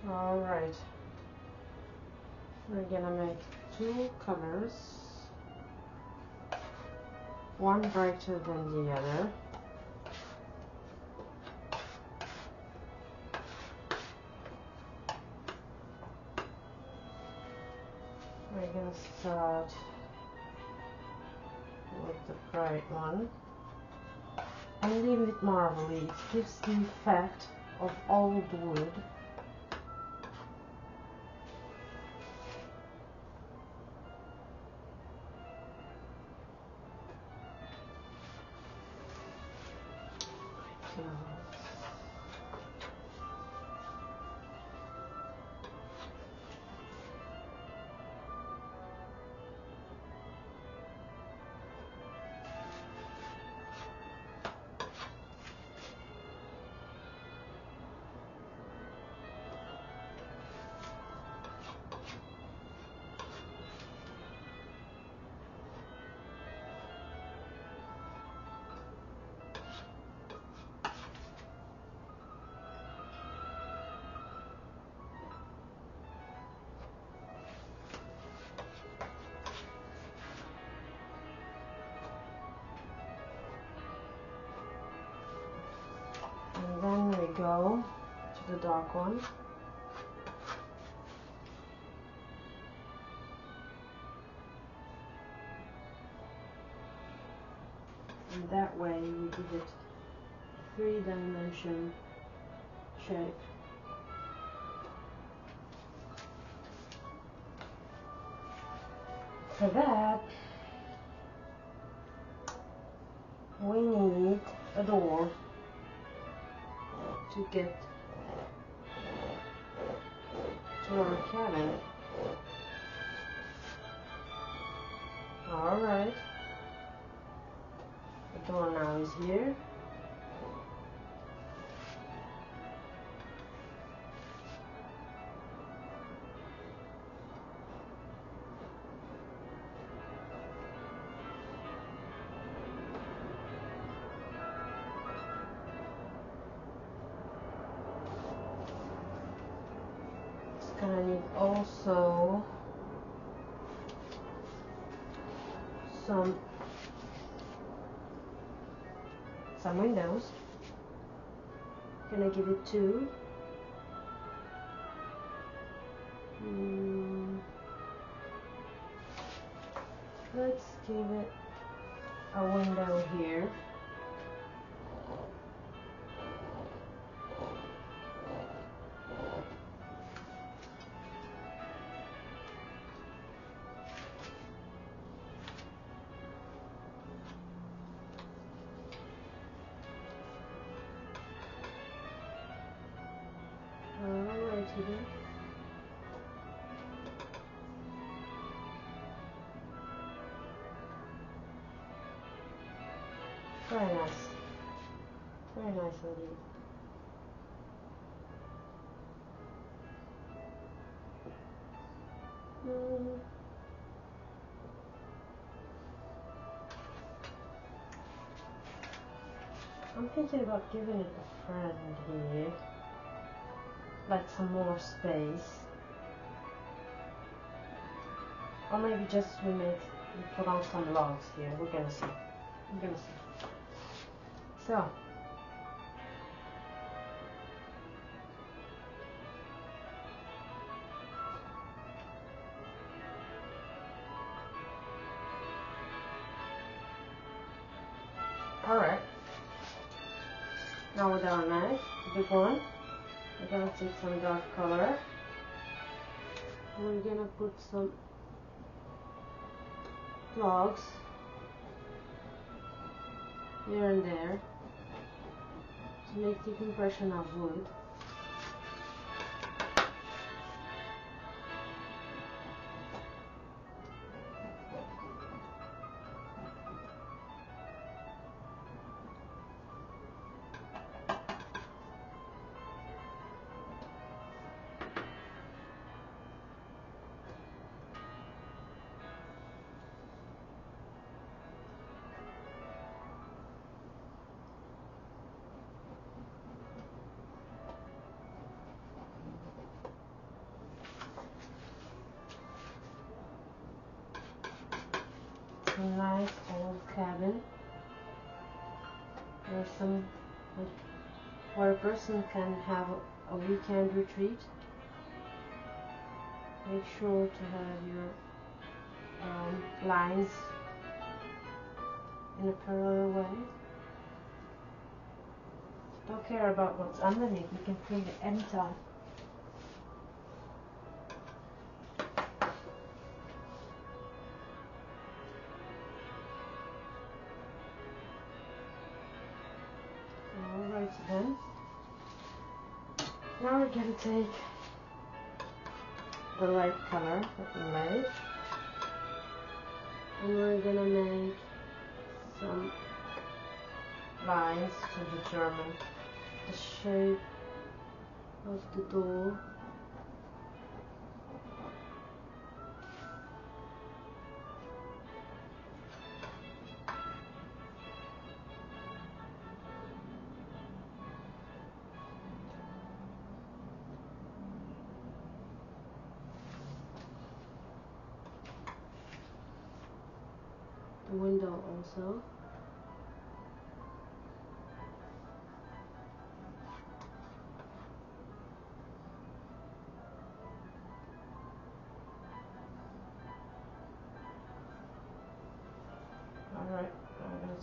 Alright, we're gonna make two colors, one brighter than the other. We're gonna start with the bright one and leave it marbly. It gives the effect of old wood. go to the dark one. And that way we give it a 3-dimension shape. For that, we need a door to get to our cabin. Alright. The door now is here. Gonna need also some windows. Gonna give it 2. Let's give it a window here. Alrighty then. Very nice. Very nice indeed. I'm thinking about giving it a friend here. Like some more space. Or maybe just we put on some logs here. We're gonna see. We're gonna see. So. Alright. Now with our knife, the big one, we're gonna take some dark color. We're gonna put some logs here and there to make the impression of wood. A nice old cabin where a person can have a weekend retreat. Make sure to have your lines in a parallel way. Don't care about what's underneath, you can clean it anytime. Alright then. Now we're going to take the light color that we made and we're going to make some lines to determine the shape of the door. The window also.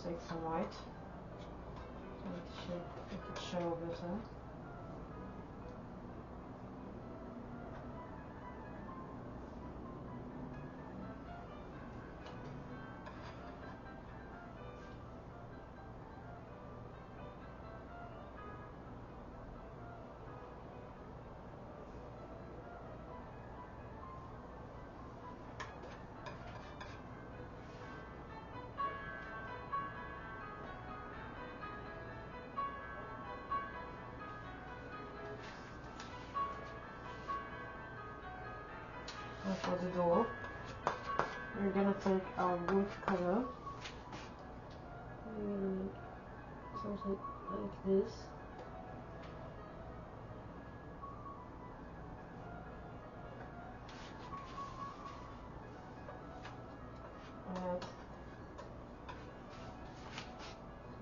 take some white so make it show better. And for the door, we're gonna take our wood color, something like this. Add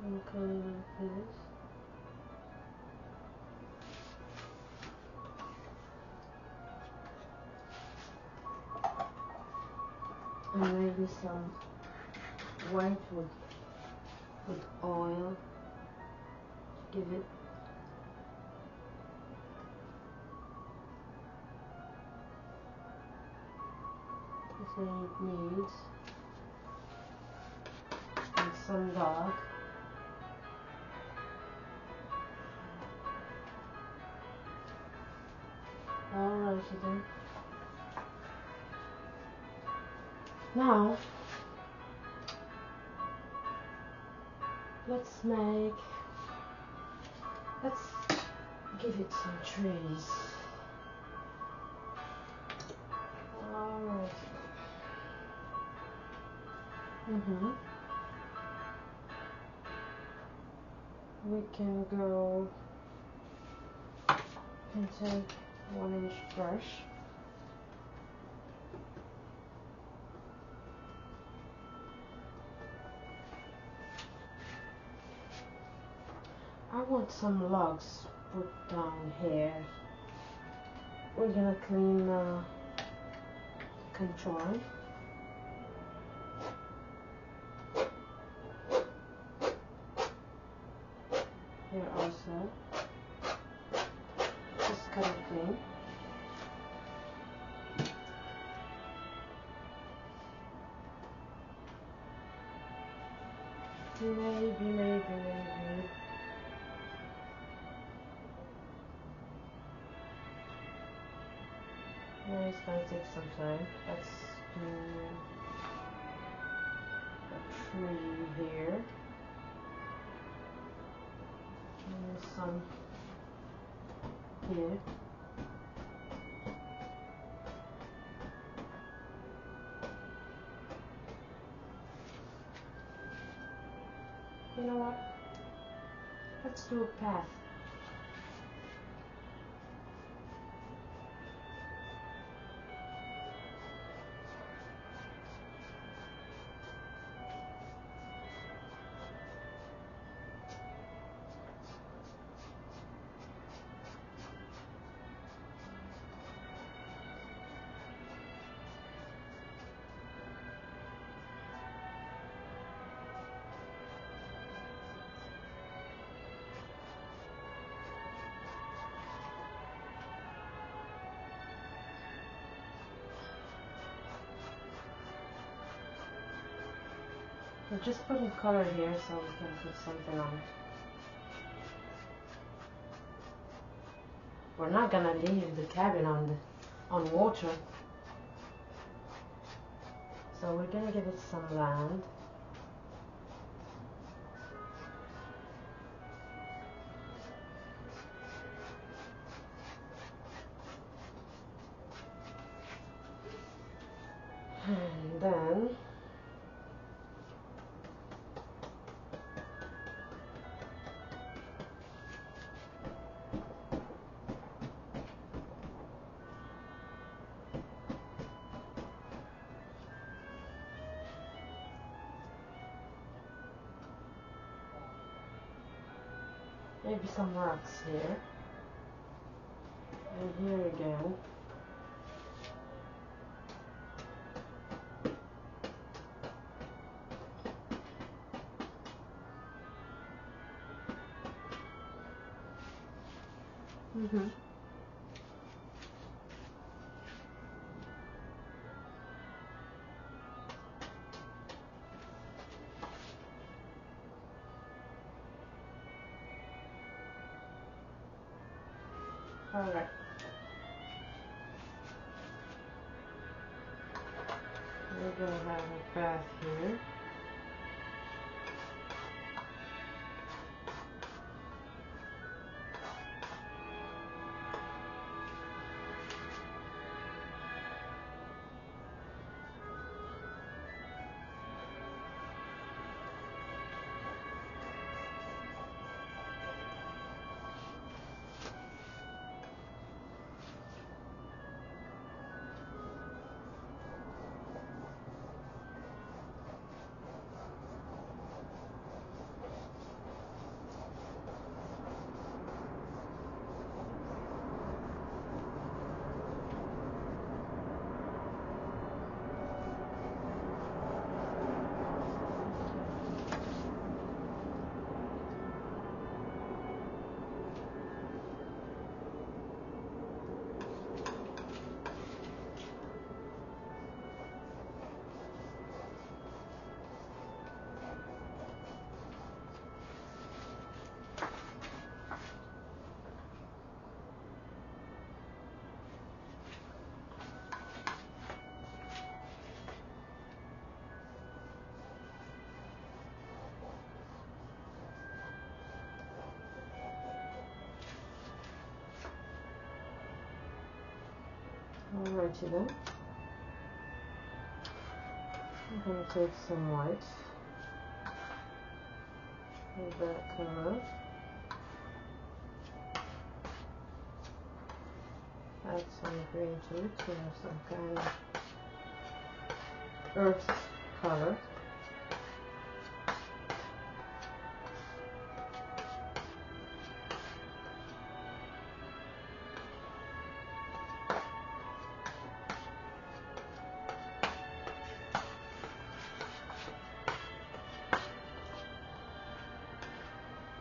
some color like this. And maybe some white with oil to give it the thing it needs, and some dark. Alrighty then. Now let's give it some trees. Alright. We can go and take 1-inch brush. I want some logs put down here. We're gonna clean the control. Here also. Just cut it clean. Maybe. Yeah, it's gonna take some time. Let's do a tree here. And some here. You know what? Let's do a path. We're just putting color here so we can put something on it. We're not gonna leave the cabin on water. So we're gonna give it some land. And then maybe some rocks here. And here again. Mm-hmm. Alright. We're gonna have a bath here. Alrighty then. I'm going to take some white with that color. Add some green to it to have some kind of earth color.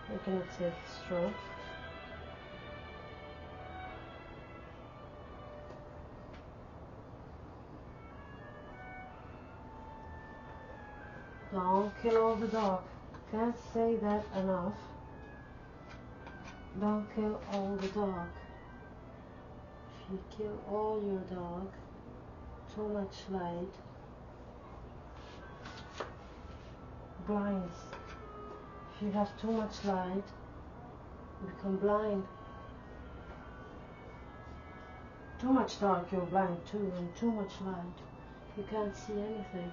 We're going to take straw. Don't kill all the dog. Can't say that enough. Don't kill all the dog. If you kill all your dog, too much light blinds. If you have too much light, you become blind. Too much dark, you're blind too, and too much light, you can't see anything.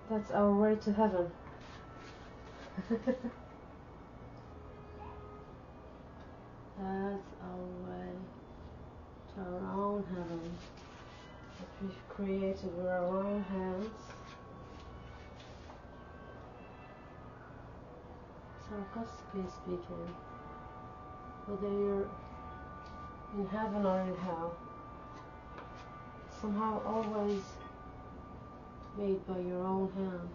That's our way to heaven. That's our way to our own heaven that we've created with our own hands. Sarcastically speaking, whether you're in heaven or in hell, somehow always made by your own hand.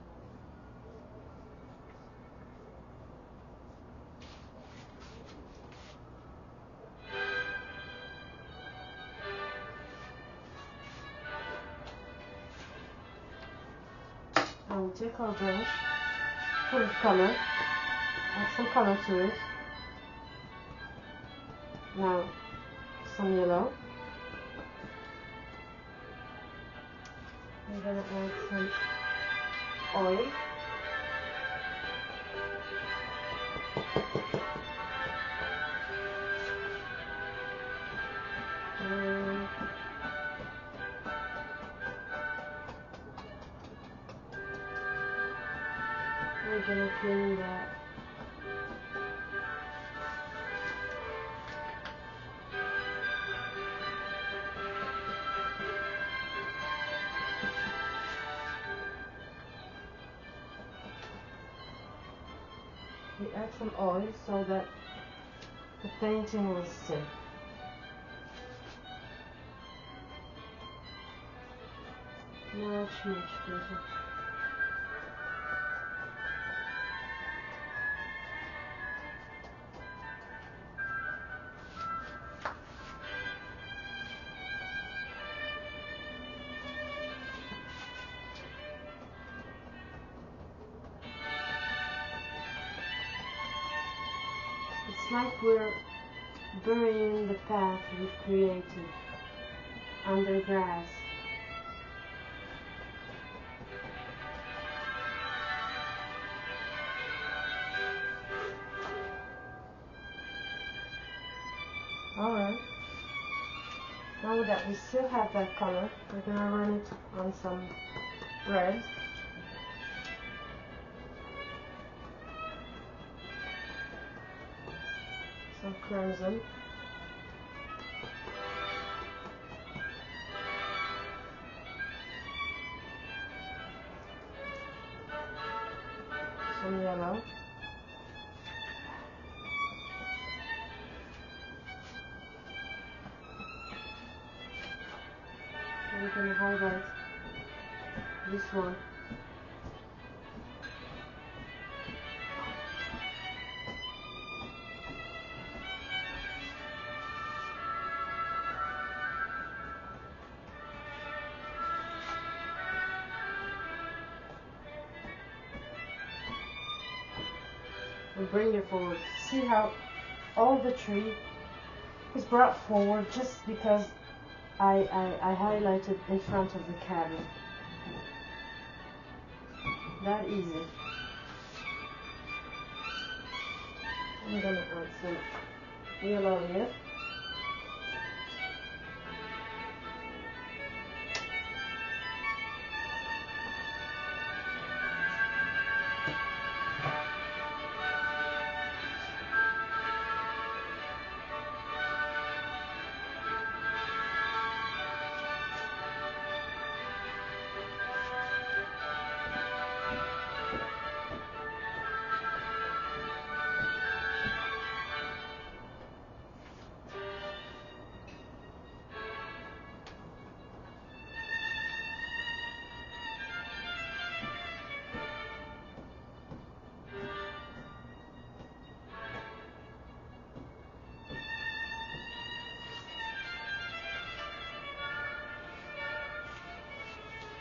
And we take our brush full of color, add some color to it. Now some yellow. I'm gonna add some oil. And we're gonna clean that. We add some oil so that the painting will stick. Much, much better. It's like we're burying the path we've created under grass. Alright, now that we still have that color, we're gonna run it on some red. Some crimson. Some yellow. And we're gonna highlight this one. And bring it forward. See how all the tree is brought forward just because I highlighted in front of the cabin. That easy. I'm gonna add some yellow here.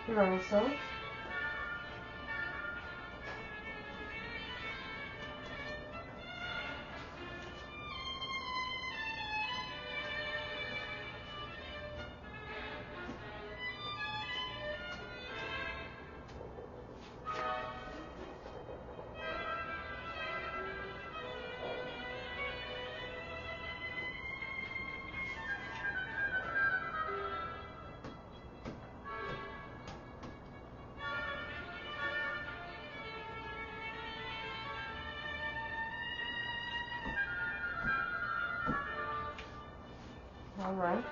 Here also. All right.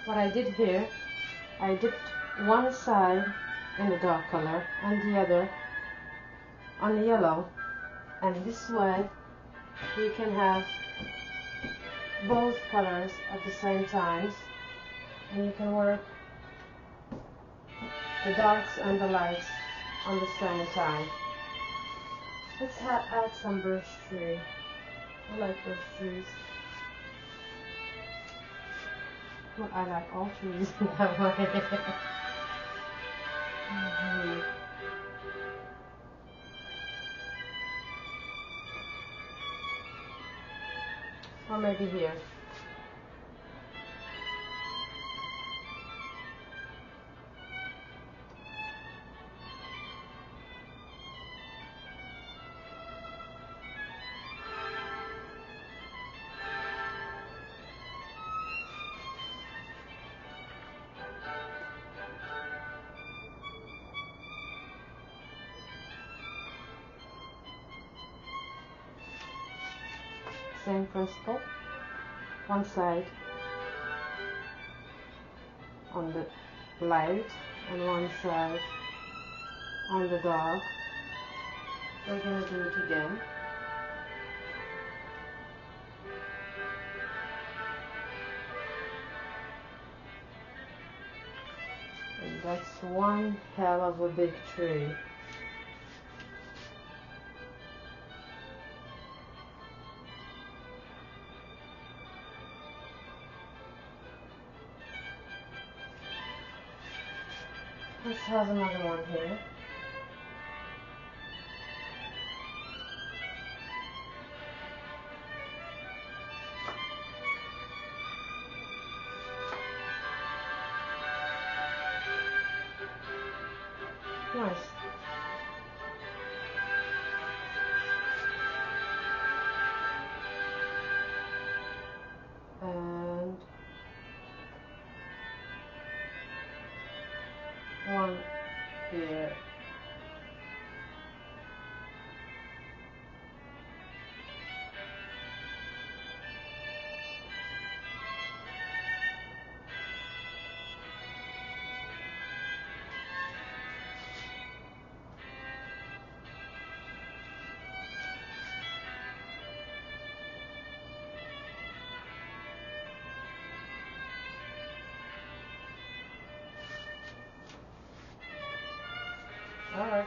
What I did here, I dipped one side in the dark color and the other on the yellow, and this way we can have both colors at the same time, and you can work the darks and the lights on the same time. Let's add some birch tree. I like birch trees. Well, I like all trees that way. Or maybe here. same principle. One side on the light and one side on the dark. We're gonna do it again. And that's one hell of a big tree. Let's have another one here. Nice. And one here. All right.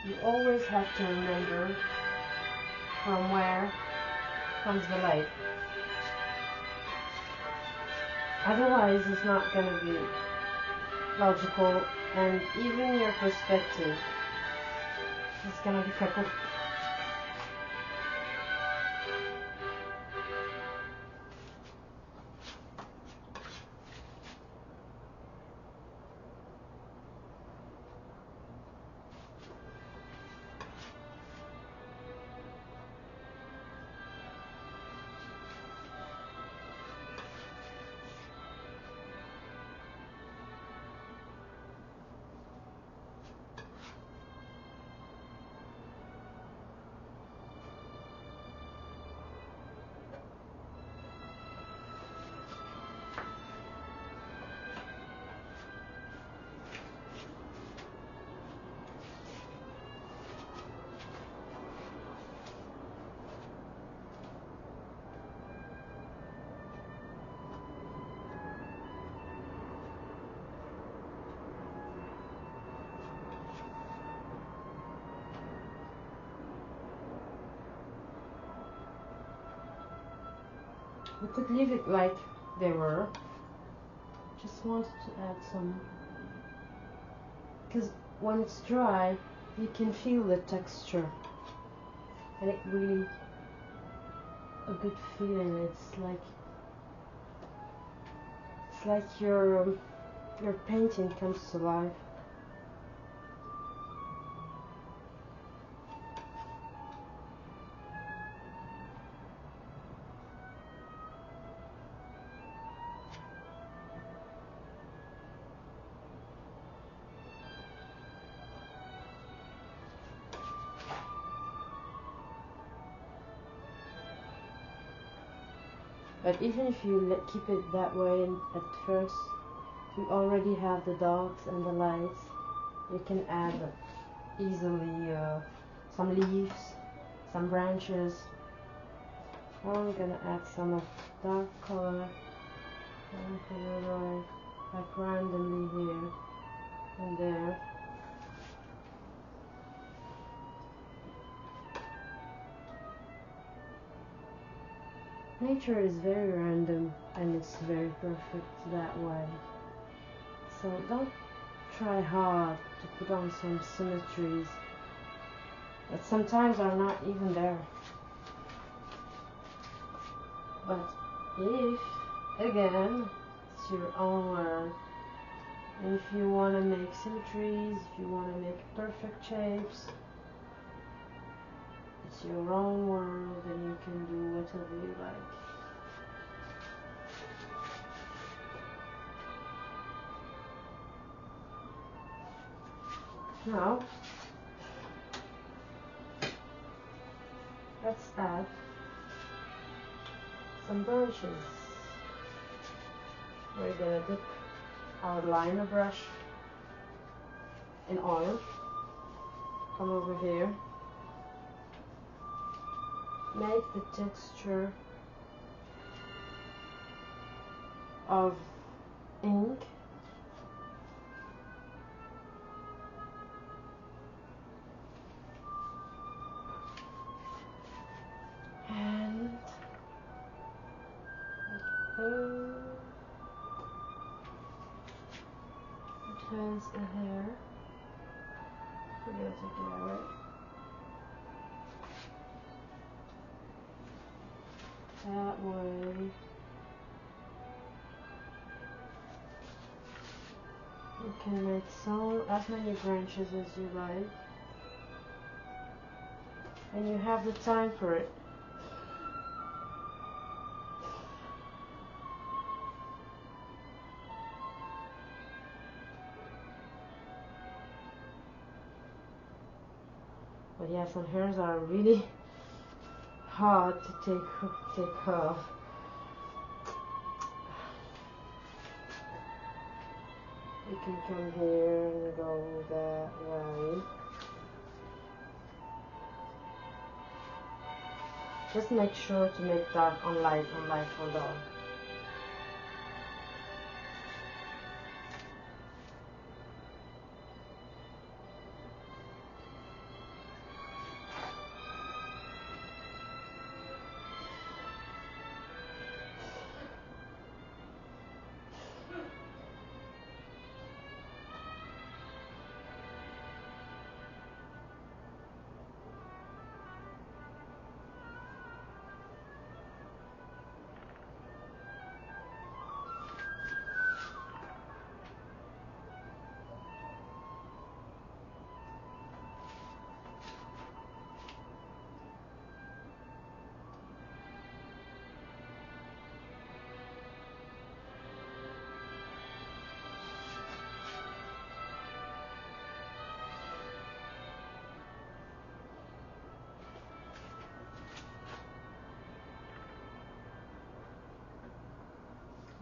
You always have to remember from where comes the light. Otherwise, it's not going to be logical, and even your perspective is going to be crippled. We could leave it like they were. Just wanted to add some, because when it's dry you can feel the texture and it really a good feeling. It's like your painting comes to life. But even if you keep it that way at first, you already have the dogs and the lights. You can add easily some leaves, some branches. I'm gonna add some of dark color. I'm gonna like randomly here and there. Nature is very random and it's very perfect that way. So don't try hard to put on some symmetries that sometimes are not even there. But if, again, it's your own world, and if you want to make symmetries, if you want to make perfect shapes, it's your own world and you can do whatever you like. Now, let's add some branches. We're gonna dip our liner brush in oil. Come over here. Make the texture of ink. And it has a hair. We're going to take it away. That way you can make as many branches as you like, and you have the time for it. But yeah, some hairs are really hard to take off. You can come here and go that way. Just make sure to make dark on light, on light on dark.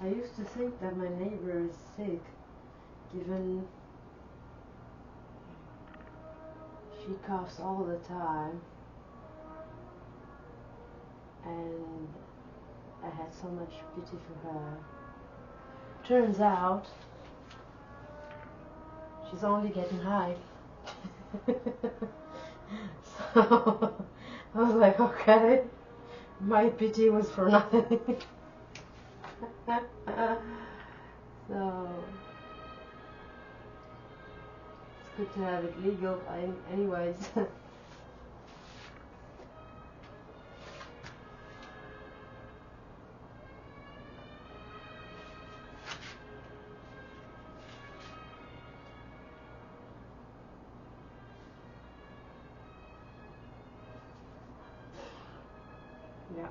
I used to think that my neighbor is sick, given she coughs all the time, and I had so much pity for her. Turns out, she's only getting high. So, I was like, okay, my pity was for nothing. So it's good to have it legal anyways. Yeah.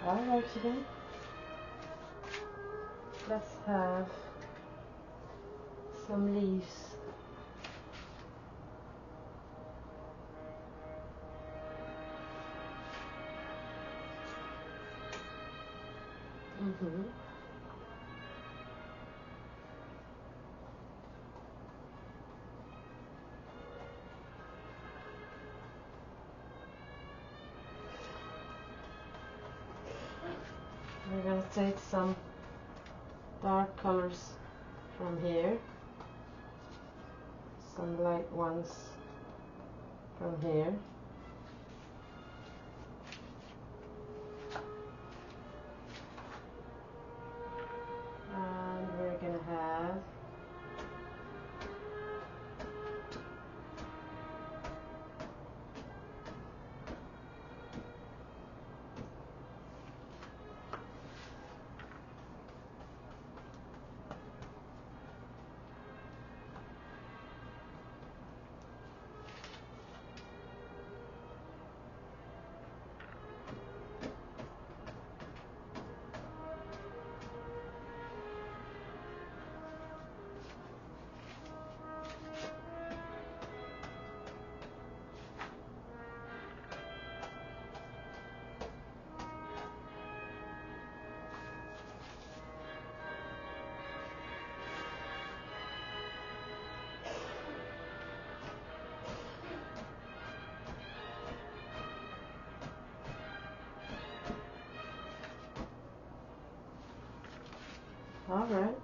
Alright, today. let's have some leaves. We're gonna take some dark colors from here, some light ones from here, and we're gonna have all right.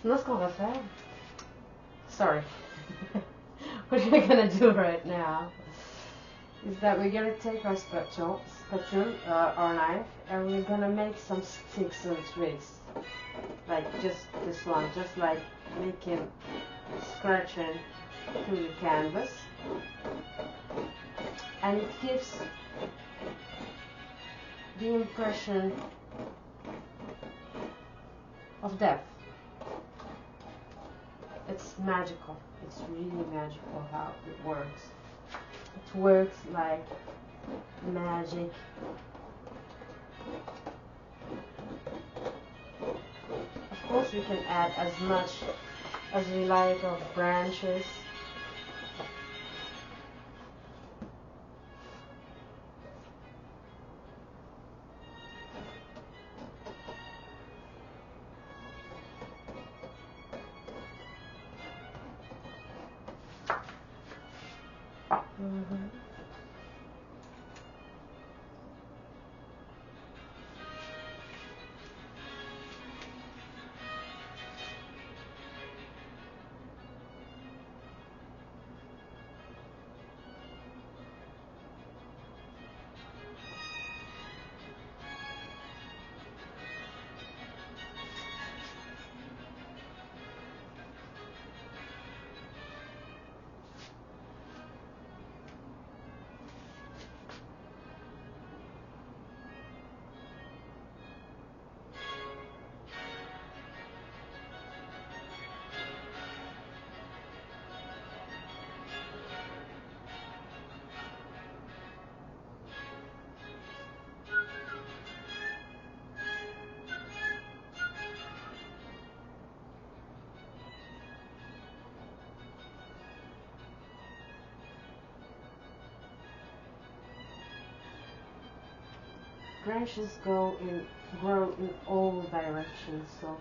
Sinon, ce qu'on va faire, sorry, what we're gonna do right now is that we're gonna take our spatula, our knife, and we're gonna make some sticks and twigs, like just this one, just like making scratching through the canvas, and it gives the impression of depth. It's magical. It's really magical how it works. It works like magic. Of course, we can add as much as we like of branches. Branches grow in all directions, so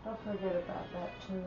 don't forget about that too.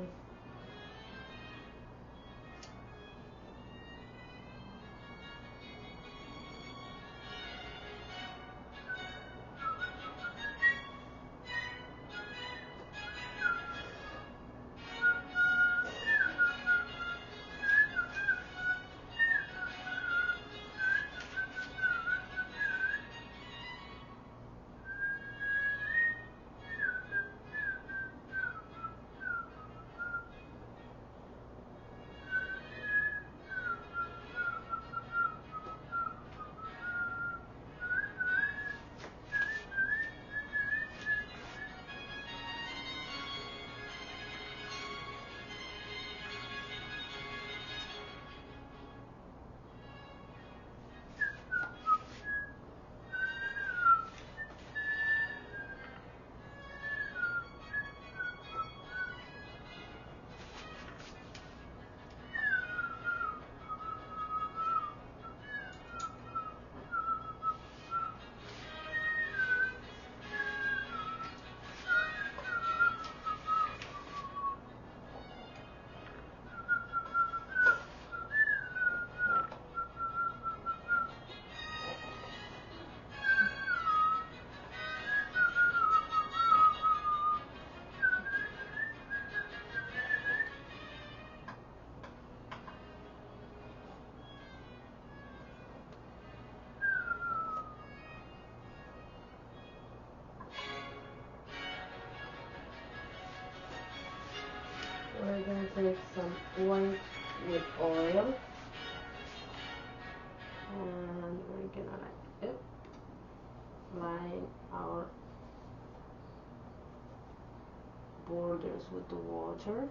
We're going to take some white with oil, and we're gonna line our borders with the water.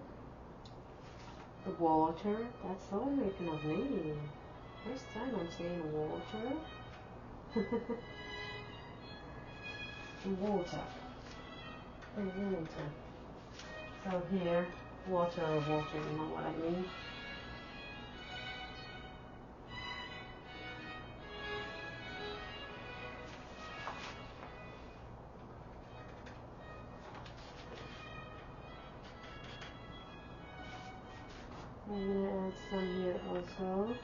The water, that's so American of me. First time I'm saying water. Water. Water. So here, water, you know what I mean? I'm gonna add some here also.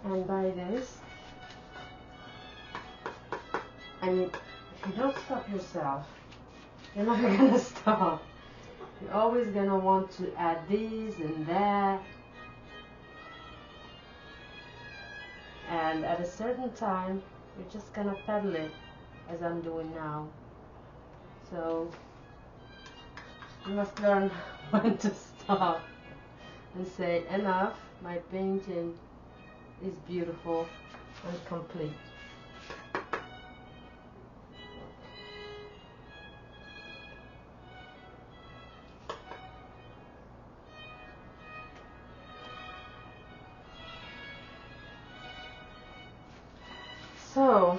And by this, I mean, if you don't stop yourself, you're never gonna stop. You're always gonna want to add this and that. And at a certain time, you're just gonna pedal it as I'm doing now. So you must learn when to stop and say enough, my painting is beautiful and complete. So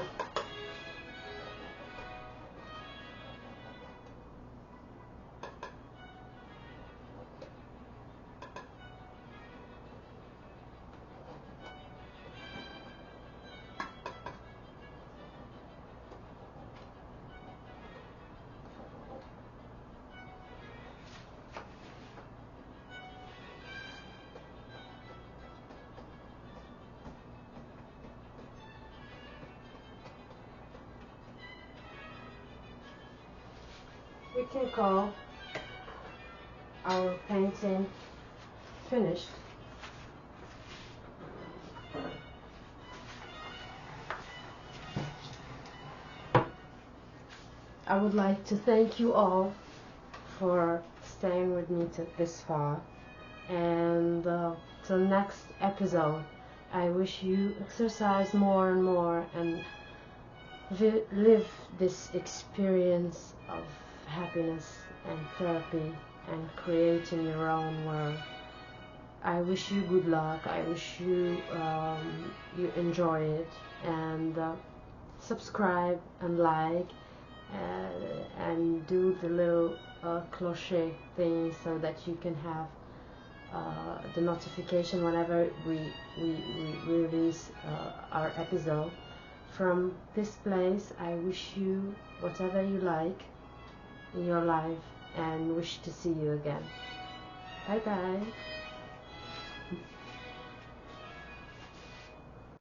we can call our painting finished. I would like to thank you all for staying with me this far, and till next episode, I wish you exercise more and more and live this experience of happiness and therapy and creating your own world. I wish you good luck. I wish you you enjoy it, and subscribe and like and do the little cloche thing so that you can have the notification whenever we release our episode. From this place, I wish you whatever you like in your life and wish to see you again. Bye bye.